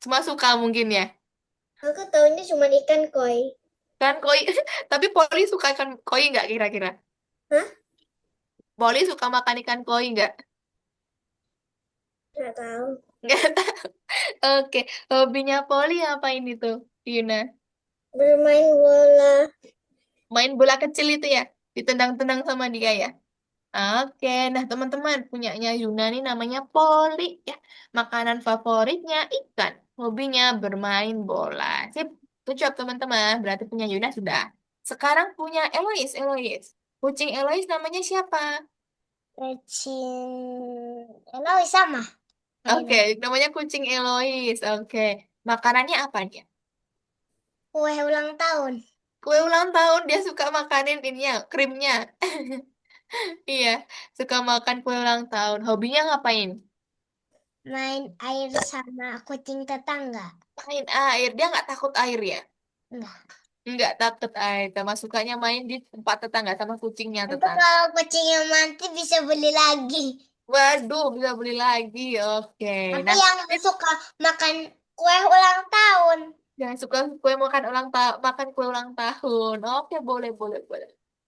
semua suka mungkin ya. Aku tahunya cuma ikan koi. Kan koi, tapi Poli suka ikan koi nggak kira-kira? Hah? Poli suka makan ikan koi nggak? Nggak tahu. Nggak tahu. Oke, hobinya Poli apa ini tuh, Yuna? Bermain bola. Main bola kecil itu ya, ditendang-tendang sama dia ya. Oke, nah teman-teman punyanya Yuna nih namanya Poli ya. Makanan favoritnya ikan, hobinya bermain bola. Sip, good job teman-teman. Berarti punya Yuna sudah. Sekarang punya Elois. Kucing Elois namanya siapa? Kucing. Eloy sama. Oke, Ini. namanya kucing Elois. Oke, makanannya apa dia? Kue ulang tahun. Kue ulang tahun dia suka makanin ininya, krimnya. Iya, suka makan kue ulang tahun. Hobinya ngapain? Main air sama kucing tetangga. Main air. Dia nggak takut air ya? Enggak. Nggak takut air. Sama sukanya main di tempat tetangga sama kucingnya Nanti tetangga. kalau kucingnya mati bisa beli lagi. Waduh, bisa beli lagi. Oke. Tapi Nah, yang suka makan kue ulang tahun. yang suka makan kue ulang tahun. Oke, boleh.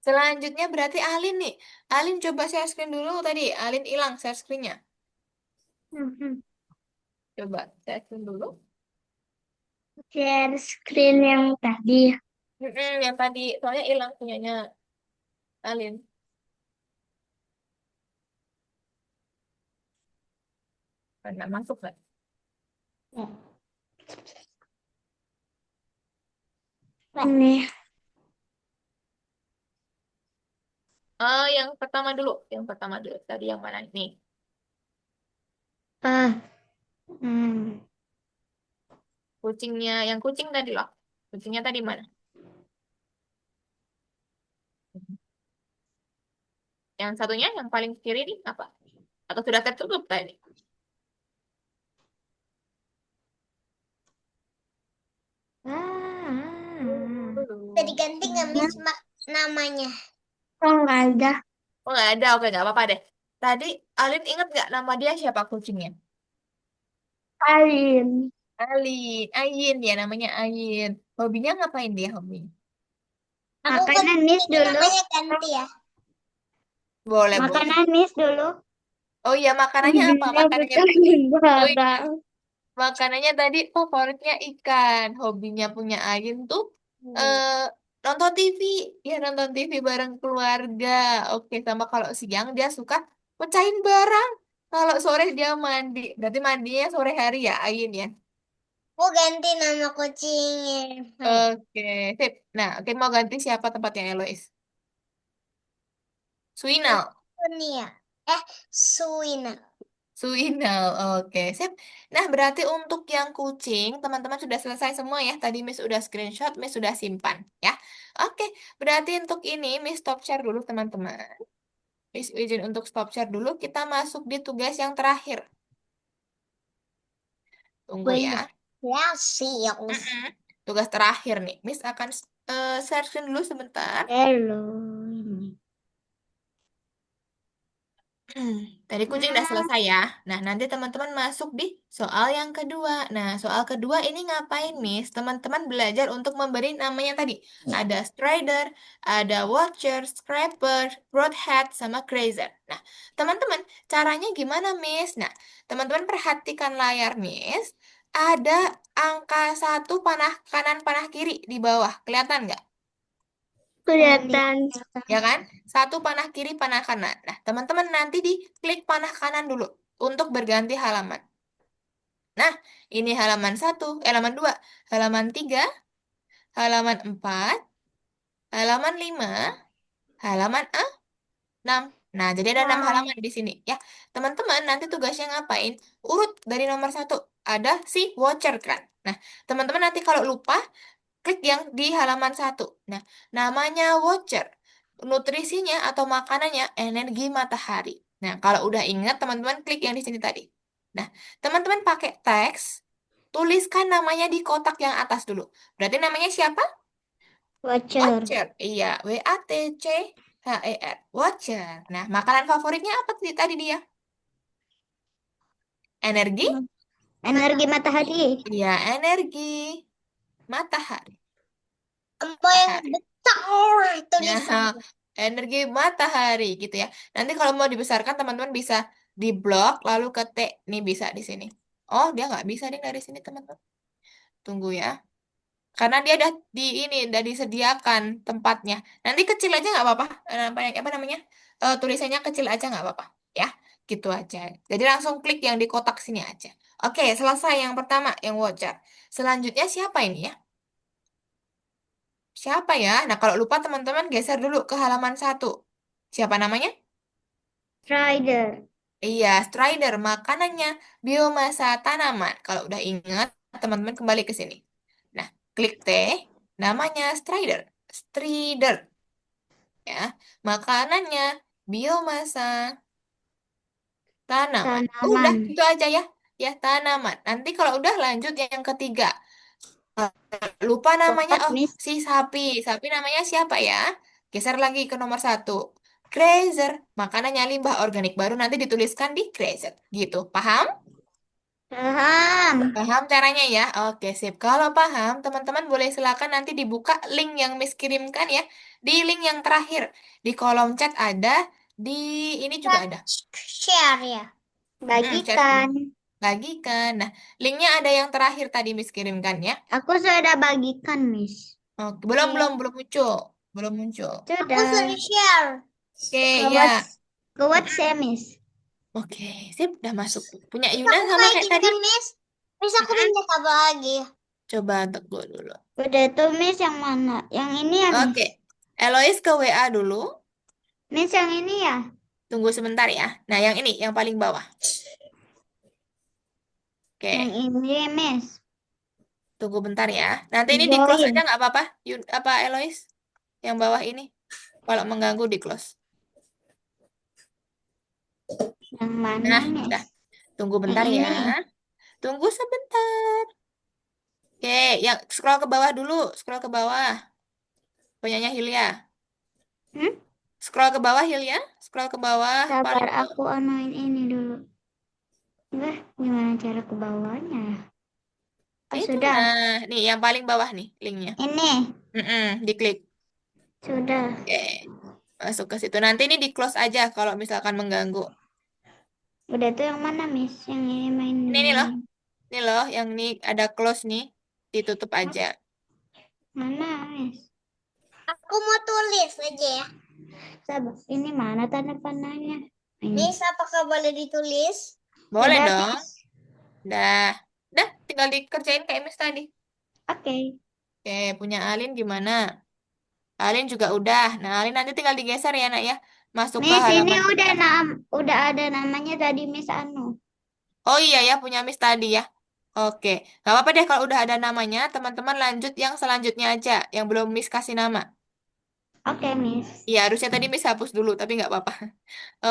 Selanjutnya berarti Alin nih. Alin coba share screen dulu tadi. Alin hilang share screen-nya. Coba share screen dulu. Share screen yang tadi. Yang tadi soalnya hilang punyanya Alin. Nggak masuk nggak? Ini. Oh, yang pertama dulu. Yang pertama dulu. Tadi yang mana nih? Ah. Hmm. Yang kucing tadi loh. Kucingnya tadi mana? Yang satunya, yang paling kiri nih apa? Atau sudah tertutup tadi? Bisa diganti nggak Miss namanya? Oh nggak ada. Oh, nggak ada. Oke, nggak apa-apa deh. Tadi Alin inget nggak nama dia siapa kucingnya? Alin. Alin. Ayin ya, namanya Ayin. Hobinya ngapain dia hobinya? Aku kan Makanan Miss dulu. namanya ganti ya. Boleh. Makanan Miss dulu. Oh iya, makanannya apa? Makanannya, oh, iya, makanannya tadi favoritnya ikan. Hobinya punya Ayin tuh eh nonton TV. Ya, nonton TV bareng keluarga. Oke, sama kalau siang dia suka pecahin barang. Kalau sore dia mandi. Berarti mandinya sore hari ya, Ayin ya. Aku ganti nama kucingnya. Oke, sip. Nah, oke mau ganti siapa tempatnya Elois? Suinal. Sunia. Suina. Suinal, oke, sip. Nah, berarti untuk yang kucing, teman-teman sudah selesai semua ya. Tadi Miss udah screenshot, Miss sudah simpan ya. Oke, berarti untuk ini Miss stop share dulu teman-teman. Miss izin untuk stop share dulu. Kita masuk di tugas yang terakhir. Tunggu ya. Banyak. Ya sih aku. Mm-mm. Tugas terakhir nih. Miss akan share screen dulu sebentar. Hello. Ini. Tadi kucing udah selesai ya. Nah, nanti teman-teman masuk di soal yang kedua. Nah, soal kedua ini ngapain, Miss? Teman-teman belajar untuk memberi namanya tadi. Ada strider, ada watcher, scraper, broadhead, sama grazer. Nah, teman-teman, caranya gimana, Miss? Nah, teman-teman perhatikan layar, Miss. Ada angka 1 panah kanan, panah kiri di bawah. Kelihatan nggak? Kelihatan. Ya kan? Satu panah kiri, panah kanan. Nah, teman-teman nanti diklik panah kanan dulu untuk berganti halaman. Nah, ini halaman 1, halaman 2, halaman 3, halaman 4, halaman 5, halaman 6. Nah, jadi ada 6 Wow. halaman di sini. Ya, teman-teman nanti tugasnya ngapain? Urut dari nomor 1. Ada si watcher kan? Nah, teman-teman nanti kalau lupa, klik yang di halaman 1. Nah, namanya watcher. Nutrisinya atau makanannya energi matahari. Nah, kalau udah ingat, teman-teman klik yang di sini tadi. Nah, teman-teman pakai teks, tuliskan namanya di kotak yang atas dulu. Berarti namanya siapa? Watcher. Watcher. Iya, WATCHER. Watcher. Nah, makanan favoritnya apa tadi dia? Energi? Energi matahari. Iya, energi matahari. Mau yang Matahari. besar Nah, tulisannya. energi matahari gitu ya. Nanti kalau mau dibesarkan teman-teman bisa di blok lalu ke T. Nih bisa di sini. Oh, dia nggak bisa nih dari sini teman-teman. Tunggu ya. Karena dia udah udah disediakan tempatnya. Nanti kecil aja nggak apa-apa. Apa namanya? Tulisannya kecil aja nggak apa-apa. Ya, gitu aja. Jadi langsung klik yang di kotak sini aja. Oke, selesai yang pertama, yang watcher. Selanjutnya siapa ini ya? Siapa ya? Nah, kalau lupa teman-teman geser dulu ke halaman 1. Siapa namanya? Strider. Iya, strider, makanannya biomasa tanaman. Kalau udah ingat, teman-teman kembali ke sini. Nah, klik T, namanya strider. Strider, ya. Makanannya biomasa tanaman. Udah, Tanaman. itu aja ya. Ya, tanaman. Nanti kalau udah lanjut yang ketiga. Lupa namanya, What, oh, Miss? si sapi. Sapi namanya siapa ya? Geser lagi ke nomor 1. Grazer, makanannya limbah organik. Baru nanti dituliskan di grazer. Gitu, paham? Paham. Paham caranya ya? Oke, sip. Kalau paham, teman-teman boleh silakan nanti dibuka link yang Miss kirimkan ya. Di link yang terakhir. Di kolom chat ada, di ini juga ada. Share ya. Share screen. Bagikan. Bagikan. Nah, linknya ada yang terakhir tadi Miss kirimkan ya. Aku sudah bagikan, Miss. Oke, Iya. belum muncul. Belum muncul. Aku Sudah. sudah share. Oke, Ke ya. ke WhatsApp, Miss. Oke, sip. Udah masuk. Punya Miss, Yuna aku sama kayak kayak gini tadi? kan, Miss? Miss, aku Mm-mm. minta apa lagi? Coba tegur dulu. Udah tuh, Miss, yang mana? Yang ini ya, Miss? Oke. Elois ke WA dulu. Miss, yang ini ya? Tunggu sebentar ya. Nah, yang ini, yang paling bawah. Yang Oke. ini, Miss. Tunggu bentar ya. Nanti ini di close aja Join. nggak apa-apa? Apa Elois? Yang bawah ini. Kalau mengganggu di close. Yang mana, Nah, Miss? udah. Tunggu Yang bentar ya. ini. Tunggu sebentar. Oke, yang scroll ke bawah dulu. Scroll ke bawah. Punyanya Hilya. Hmm? Scroll ke bawah Hilya. Scroll ke bawah. Sabar, Paling bawah. aku anuin ini dulu. Gimana cara ke bawahnya ya? Oh, Itu sudah. nah, nih yang paling bawah nih linknya. Ini. Diklik. Sudah. Oke, masuk ke situ. Nanti ini di close aja kalau misalkan mengganggu. Udah tuh yang mana, Miss? Yang ini main Ini loh. Ini loh, yang ini ada close nih. Ditutup aja. mana, Miss? Aku mau tulis aja ya. Sabar. Ini mana tanda panahnya? Ini. Miss, apakah boleh ditulis? Boleh Sudah, dong. Miss. Dah. Dah, tinggal dikerjain kayak Miss tadi. Oke. Oke, punya Alin gimana? Alin juga udah. Nah, Alin nanti tinggal digeser ya, nak ya. Masuk ke Miss, ini halaman 3. udah ada namanya tadi, Miss Anu. Oh iya ya, punya Miss tadi ya. Oke, nggak apa-apa deh kalau udah ada namanya. Teman-teman lanjut yang selanjutnya aja, yang belum Miss kasih nama. Oke, Miss. Iya, harusnya tadi Miss hapus dulu, tapi nggak apa-apa.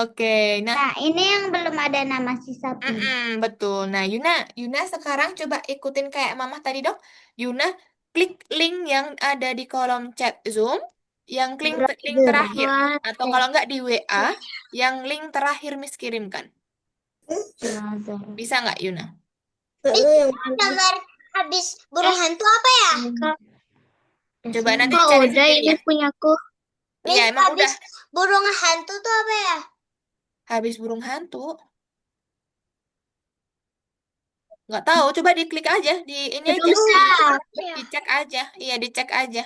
Oke, nah, Nah, ini yang belum ada nama si sapi. betul. Nah, Yuna sekarang coba ikutin kayak Mama tadi dong. Yuna, klik link yang ada di kolom chat Zoom, yang link terakhir. Atau kalau nggak di WA, yang link terakhir Miss kirimkan. Belajar. Bisa nggak, Yuna? Gambar habis burung hantu apa ya? Coba nanti Kok dicari udah sendiri ini ya. punyaku? Iya, Miss, emang udah. habis burung hantu tuh apa ya? Habis burung hantu. Nggak tahu, coba diklik aja. Di ini aja. Dicek aja. Iya, dicek aja.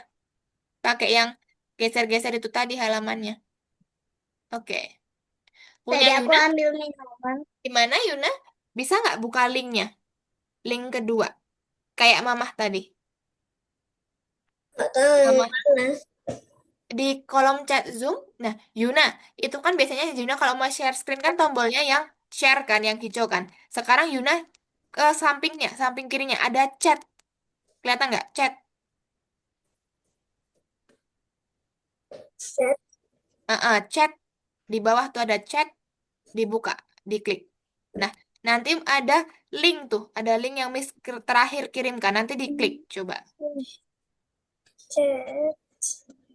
Pakai yang geser-geser itu tadi halamannya. Oke. Punya Tadi aku Yuna? ambil minuman. Gimana Yuna? Bisa nggak buka linknya? Link kedua. Kayak mamah tadi. Nggak tahu yang Mamah mana. di kolom chat Zoom. Nah, Yuna, itu kan biasanya Yuna kalau mau share screen kan tombolnya yang share kan, yang hijau kan. Sekarang Yuna ke sampingnya, samping kirinya ada chat. Kelihatan nggak? Chat. Chat. Chat. Di bawah tuh ada chat, dibuka, diklik. Nah, nanti ada link tuh, ada link yang Miss terakhir kirimkan. Nanti diklik, coba. Chat.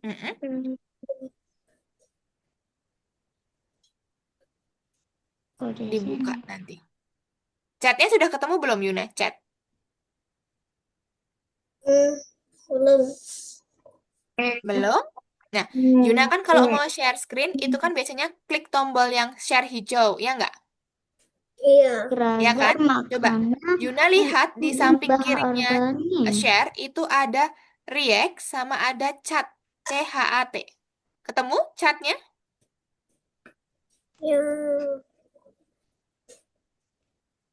Mm-mm, Hmm. Oh, di dibuka sini. nanti. Chatnya sudah ketemu belum, Yuna? Chat. Belum. Belum? Nah, Yuna kan kalau mau share screen, itu kan biasanya klik tombol yang share hijau, ya nggak? Iya. Ya Brother kan? Coba. makannya Yuna lihat di samping ubah kirinya organik. share, itu ada react sama ada chat. CHAT. Ketemu chatnya? Yang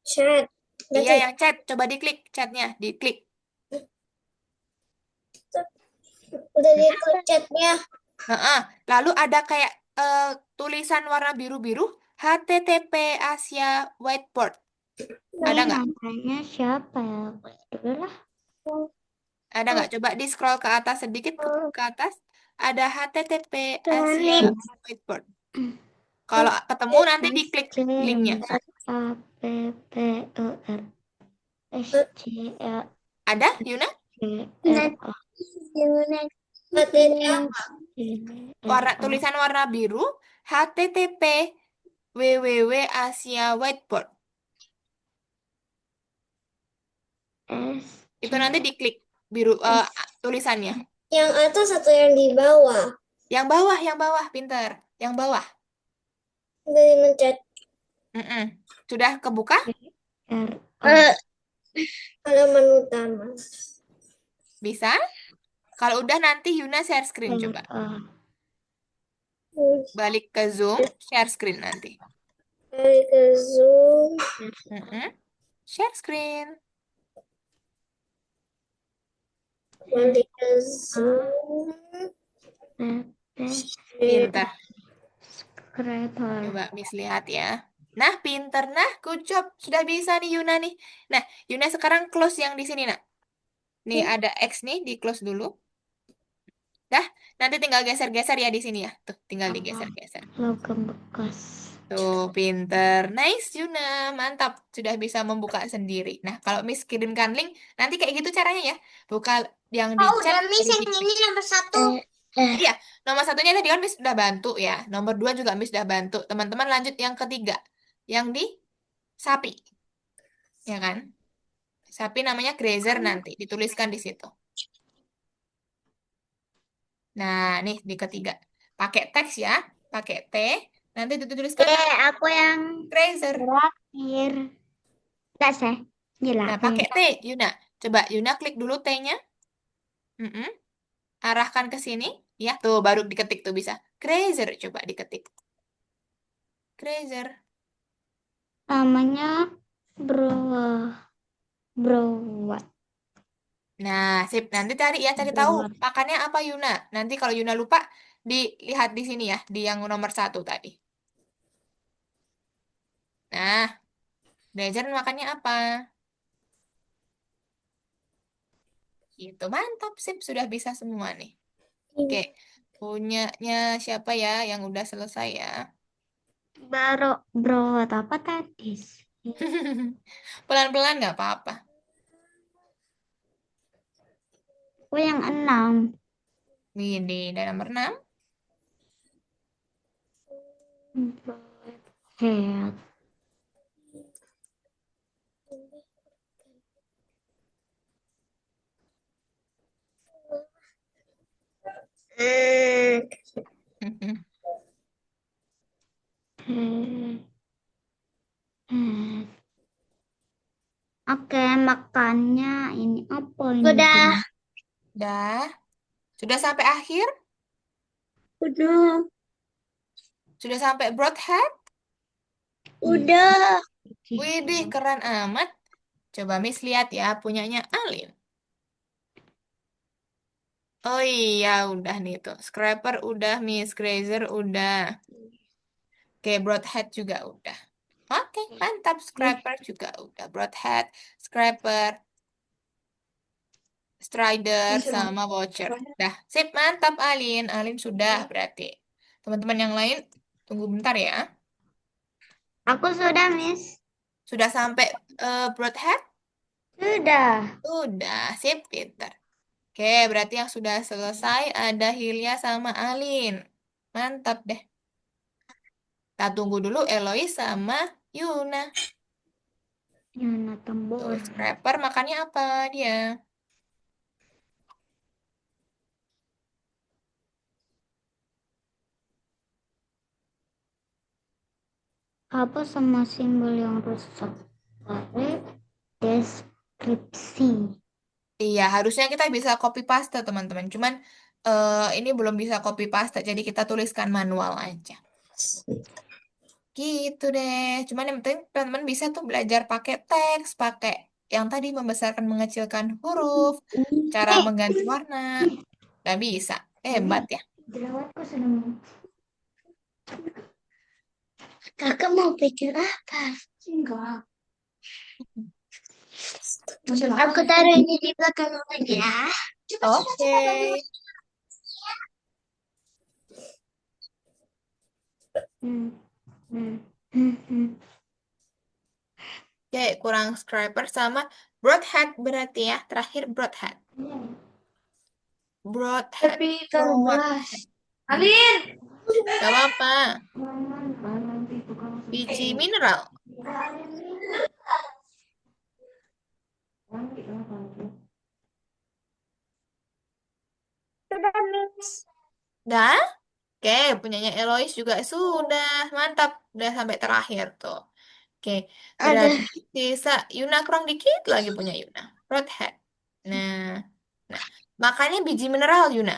chat. Iya, Berarti yang chat. Coba diklik chatnya. Diklik. udah Mm-mm. diklik chatnya. Heeh. Lalu ada kayak tulisan warna biru-biru. HTTP Asia Whiteboard. Ini Ada nggak? namanya siapa ya? Dulu lah. Ada nggak? Coba di scroll ke atas sedikit ke atas. Ada HTTP Asia Temenin. Whiteboard. Kalau ketemu nanti S diklik C linknya. A P P E R S C A Ada, Yuna? P R A Gimana? HTTP. C R Warna A tulisan warna biru. HTTP www Asia Whiteboard. S Itu C nanti diklik biru S tulisannya. Yang atas atau yang di bawah? Yang bawah, pinter. Yang bawah. Dari mencet Mm-mm. Sudah kebuka? R A eh, halaman utama. Bisa? Kalau udah nanti Yuna share screen R coba. A Hmm, Balik ke Zoom, share screen nanti. Balik ke Zoom. Mm-mm. Share screen. Balik ke Zoom. P P Pinter. Scraper. Coba Miss lihat ya. Nah, pinter. Nah, good job. Sudah bisa nih Yuna nih. Nah, Yuna sekarang close yang di sini, nak. Nih ada X nih, di close dulu. Dah, nanti tinggal geser-geser ya di sini ya. Tuh, tinggal digeser-geser. Logam bekas. Tuh, pinter. Nice, Yuna. Mantap. Sudah bisa membuka sendiri. Nah, kalau Miss kirimkan link, nanti kayak gitu caranya ya. Buka yang di Oh, chat, udah Miss jadi yang diklik. ini nomor 1. Iya, nomor satunya tadi kan Miss udah bantu ya. Nomor dua juga Miss udah bantu. Teman-teman lanjut yang ketiga. Yang di sapi. Ya kan? Sapi namanya grazer nanti. Dituliskan di situ. Nah, nih di ketiga. Pakai teks ya. Pakai T. Nanti dituliskan Aku yang grazer. terakhir. Enggak sih. Nah, Jelasin. pakai T, Yuna. Coba Yuna klik dulu T-nya. Mm-mm. Arahkan ke sini. Ya, tuh baru diketik tuh bisa. Grazer, coba diketik. Grazer. Namanya bro Browat. Nah, sip. Nanti cari ya, cari tahu Browat. pakannya apa Yuna. Nanti kalau Yuna lupa, dilihat di sini ya, di yang nomor satu tadi. Nah, belajar makannya apa? Gitu, mantap, sip. Sudah bisa semua nih. Oke, punyanya siapa ya yang udah selesai ya? Browat apa tadi? Pelan-pelan nggak apa-apa. Aku yang 6. Ini ada nomor 6. Browat head. Head. Head. Oke, makannya ini apa ini? Udah. Dah, sudah sampai akhir? Udah. Sudah sampai broadhead? Udah. Widih, keren amat. Coba Miss lihat ya, punyanya Alin. Oh iya, udah nih tuh. Scraper udah, Miss Grazer udah. Oke, Broadhead juga udah. Oke, mantap. Scraper juga udah. Broadhead, Scraper, Strider, sama Voucher. Dah, sip, mantap Alin. Alin sudah berarti. Teman-teman yang lain, tunggu bentar ya. Aku sudah, Miss. Sudah sampai Broadhead? Sudah. Sudah, sip, pinter. Oke, berarti yang sudah selesai ada Hilya sama Alin. Mantap deh. Kita tunggu dulu Elois sama Yuna. Yuna Tuh, Tembur. Scraper makannya apa dia? Apa sama simbol yang rusak? Pakai deskripsi. Iya, harusnya kita bisa copy paste, teman-teman. Cuman ini belum bisa copy paste, jadi kita tuliskan manual aja. Gitu deh. Cuman yang penting teman-teman bisa tuh belajar pakai teks, pakai yang tadi membesarkan mengecilkan huruf, cara mengganti warna. Udah bisa. Hebat ya. Jerawatku sudah Kakak mau pikir apa? enggak. Aku taruh ini di belakang aja. Oke. Hmm. Hmm. Hmm. Hmm. Oke, kurang Scraper sama Broadhead berarti ya. Terakhir Broadhead. Broadhead. Tapi terbelas. Alin, Gak apa-apa. Biji mineral. Sudah, Miss. Dah? Oke, punyanya Elois juga sudah. Mantap. Udah sampai terakhir tuh. Oke, Ada. berarti sisa Yuna kurang dikit lagi punya Yuna. Broadhead. Nah, nah. Makanya biji mineral Yuna.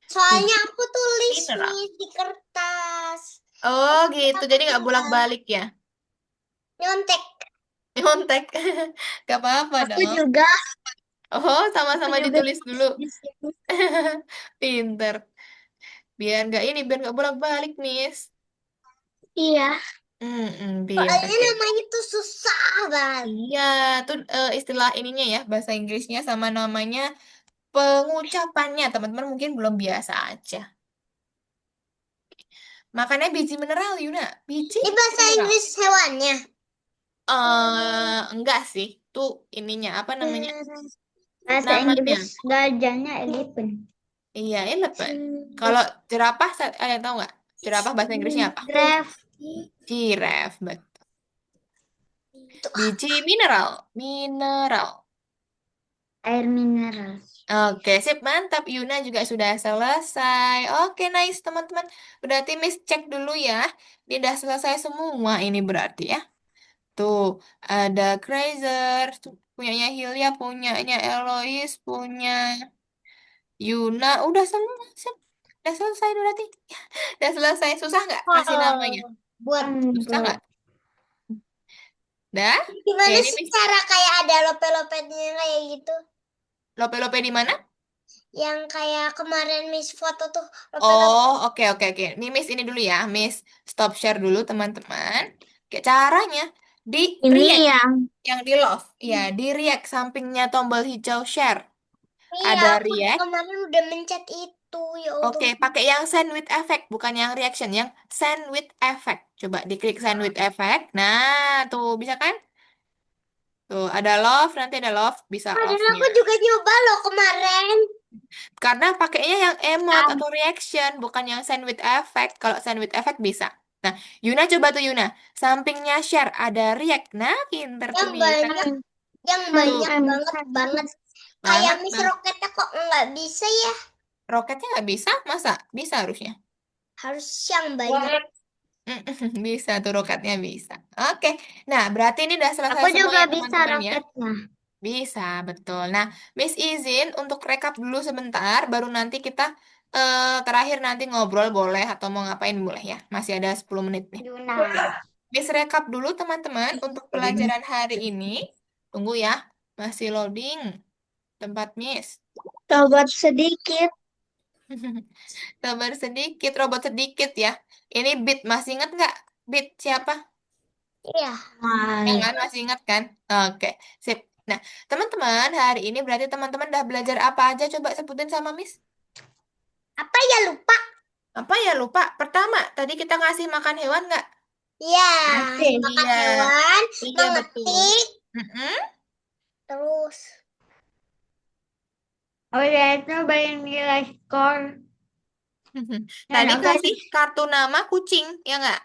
Soalnya Biji aku tulis mineral. nih di kertas. Oh gitu, Aku jadi nggak tinggal bolak-balik ya. nyontek. Nyontek. Gak apa-apa Aku dong. juga. Oh, Aku sama-sama juga ditulis dulu. di sini. Pinter. Biar nggak bolak-balik, Miss. Iya. Pinter, Soalnya pinter. namanya tuh susah banget. Iya, tuh istilah ininya ya, bahasa Inggrisnya sama namanya pengucapannya, teman-teman mungkin belum biasa aja. Makanya biji mineral, Yuna. Biji Ini bahasa mineral. Inggris hewannya. Enggak sih. Tuh ininya, apa namanya? Bahasa Namanya. Inggris gajahnya elephant. Iya, elephant. Kalau jerapah, ada yang tahu nggak? Jerapah bahasa Inggrisnya apa? Giraffe. Giraffe, betul. Biji mineral. Mineral. Air mineral. Oke, sip, mantap. Yuna juga sudah selesai. Oke, nice, teman-teman. Berarti Miss cek dulu ya. Dia udah selesai semua ini berarti ya. Tuh, ada Crazer, punyanya Hilya, punyanya Elois, punya Yuna. Udah semua, sip. Udah selesai berarti. Udah selesai. Susah nggak kasih namanya? Buat Susah Enggak. nggak? Dah? Oke, gimana ini sih Miss cara kayak ada lope-lopetnya kayak gitu? lope-lope di mana? Yang kayak kemarin Miss foto tuh lope-lope. Oh, oke, oke, oke. Nih, Miss ini dulu ya. Miss stop share dulu, teman-teman. Oke, caranya di Ini react, yang yang di love. Ya, di react sampingnya tombol hijau share. Iya, Ada aku react. kemarin udah mencet itu. Ya Allah. Oke, pakai yang send with effect, bukan yang reaction, yang send with effect. Coba diklik send with effect. Nah, tuh bisa kan? Tuh, ada love, nanti ada love, bisa Padahal off-nya. aku juga nyoba loh kemarin. Karena pakainya yang emote atau reaction, bukan yang send with effect. Kalau send with effect bisa. Nah, Yuna coba tuh Yuna. Sampingnya share ada react. Nah, pinter tuh Yang Yuna. banyak, yang Tuh, banyak banget. Kayak banget Miss bang. Roketnya kok nggak bisa ya? Roketnya nggak bisa? Masa? Bisa harusnya. Harus yang banyak. Bisa tuh roketnya bisa. Oke. Nah, berarti ini udah selesai aku semua juga ya bisa teman-teman ya. roketnya. Bisa, betul. Nah, Miss izin untuk rekap dulu sebentar, baru nanti kita terakhir nanti ngobrol boleh atau mau ngapain boleh ya. Masih ada 10 menit nih. Yuna. Miss rekap dulu teman-teman untuk pelajaran hari ini. Tunggu ya. Masih loading tempat Miss. Robot sedikit. Sabar sedikit, robot sedikit ya. Ini Bit, masih ingat nggak? Bit siapa? Iya. Ya kan, masih ingat kan? Oke, sip. Nah, teman-teman, hari ini berarti teman-teman udah belajar apa aja? Coba sebutin sama Miss. Apa ya lupa? Apa ya lupa? Pertama, tadi kita ngasih makan hewan nggak? Iya. Masih. Makan Iya, hewan, iya betul. mengetik, Mm-mm. terus Oh ya, itu beri nilai skor. Dan Tadi udah kasih kartu nama kucing, ya nggak?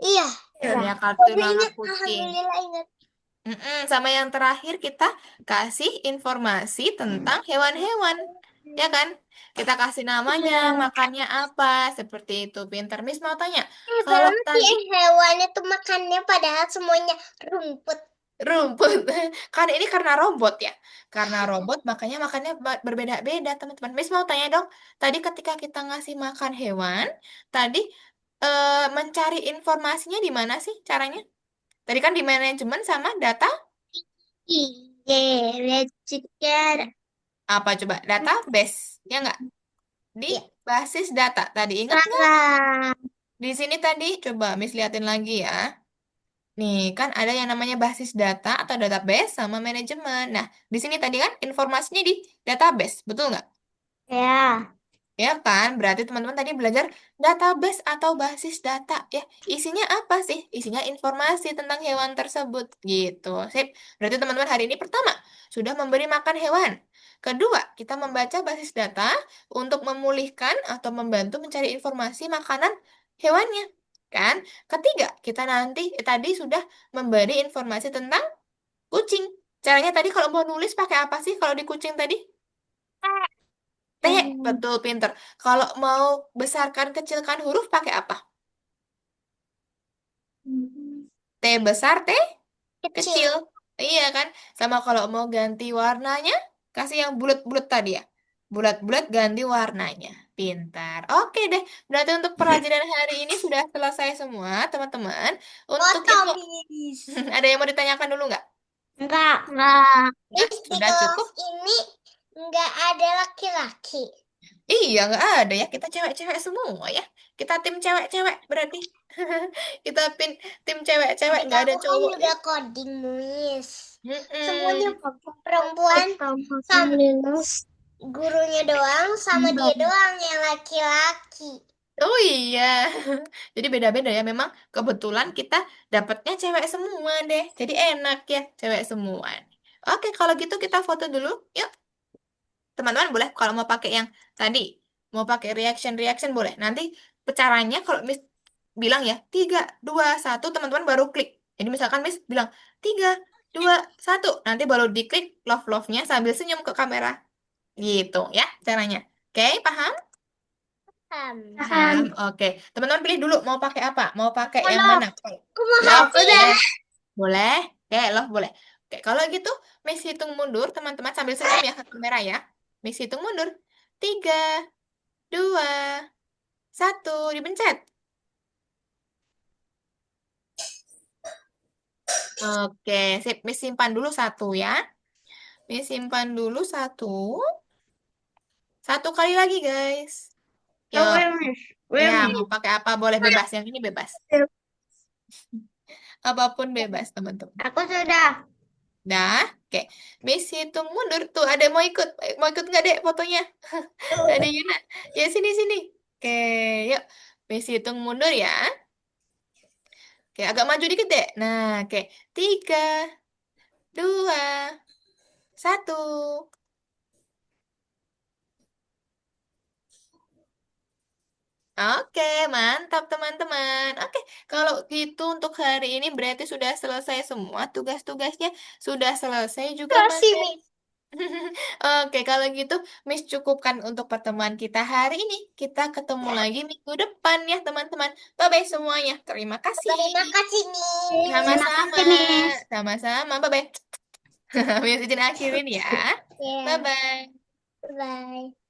iya. Ya, ya. kartu Udah nama ingat, kucing. alhamdulillah ingat. Sama yang terakhir kita kasih informasi tentang hewan-hewan, ya kan? Kita kasih namanya, makannya apa, seperti itu. Pinter. Miss mau tanya, kalau Banget tadi ya hewan itu makannya padahal semuanya rumput. rumput, kan ini karena robot ya. Karena robot makanya makannya berbeda-beda, teman-teman. Miss mau tanya dong, tadi ketika kita ngasih makan hewan, tadi mencari informasinya di mana sih caranya? Tadi kan di manajemen sama data. Iya, lihat juga. Apa coba? Database, ya nggak? Di Iya. basis data. Tadi ingat nggak? Salah. Di sini tadi, coba Miss liatin lagi ya. Nih, kan ada yang namanya basis data atau database sama manajemen. Nah, di sini tadi kan informasinya di database, betul nggak? Ya. Ya kan? Berarti teman-teman tadi belajar database atau basis data ya. Isinya apa sih? Isinya informasi tentang hewan tersebut gitu. Sip. Berarti teman-teman hari ini pertama sudah memberi makan hewan. Kedua, kita membaca basis data untuk memulihkan atau membantu mencari informasi makanan hewannya. Kan? Ketiga, kita nanti tadi sudah memberi informasi tentang kucing. Caranya tadi kalau mau nulis pakai apa sih kalau di kucing tadi? T, betul pinter. Kalau mau besarkan kecilkan huruf pakai apa? T besar, T Kecil. kecil. Iya kan? Sama kalau mau ganti warnanya, kasih yang bulat-bulat tadi ya. Bulat-bulat ganti warnanya. Pintar. Oke deh. Berarti untuk pelajaran hari ini sudah selesai semua, teman-teman. Untuk info, Otomis. ada yang mau ditanyakan dulu nggak? Enggak. Nah, Nggak? di Sudah kelas cukup? ini nggak ada laki-laki. Iya, nggak ada ya. Kita cewek-cewek semua ya. Kita tim cewek-cewek berarti. Kita tim cewek-cewek, Adik nggak ada aku kan cowok ya. juga coding, Miss. Semuanya Mm-mm. perempuan, sama gurunya doang, sama dia doang yang laki-laki. Oh iya. Jadi beda-beda ya. Memang kebetulan kita dapatnya cewek semua deh. Jadi enak ya, cewek semua. Oke, kalau gitu kita foto dulu. Yuk, teman-teman boleh kalau mau pakai yang tadi, mau pakai reaction-reaction boleh. Nanti caranya kalau Miss bilang ya, 3, 2, 1, teman-teman baru klik. Jadi misalkan Miss bilang 3, 2, 1, nanti baru diklik love-love-nya sambil senyum ke kamera. Gitu ya caranya. Oke, paham? Paham. Oke. Teman-teman pilih dulu mau pakai apa? Mau pakai yang Love. mana? Aku mau Love hati ya. ya. Boleh? Oke, love boleh. Oke, kalau gitu Miss hitung mundur teman-teman sambil senyum ya ke kamera ya. Miss hitung mundur. 3, 2, 1, dipencet. Oke, sip. Miss simpan dulu satu ya. Miss simpan dulu satu. Satu kali lagi, guys. Yuk. Ya, mau pakai apa? Boleh bebas. Yang ini bebas. Apapun bebas, teman-teman. Aku sudah. Dah, oke. Miss hitung mundur. Tuh, ada mau ikut. Mau ikut nggak, Dek, fotonya? Ada Yuna. Ya, sini. Oke, yuk. Miss hitung mundur ya. Oke, agak maju dikit, Dek. Nah, oke. 3, 2, 1. Oke, mantap teman-teman. Oke, kalau gitu untuk hari ini berarti sudah selesai semua tugas-tugasnya. Sudah selesai juga Kasih, materi. Miss. Oke, kalau gitu Miss cukupkan untuk pertemuan kita hari ini. Kita ketemu lagi minggu depan ya teman-teman. Bye-bye semuanya. Terima kasih. Terima kasih, Miss. Sama-sama. Miss. Sama-sama. Bye-bye. Miss izin akhirin ya. Ya, Bye-bye. bye.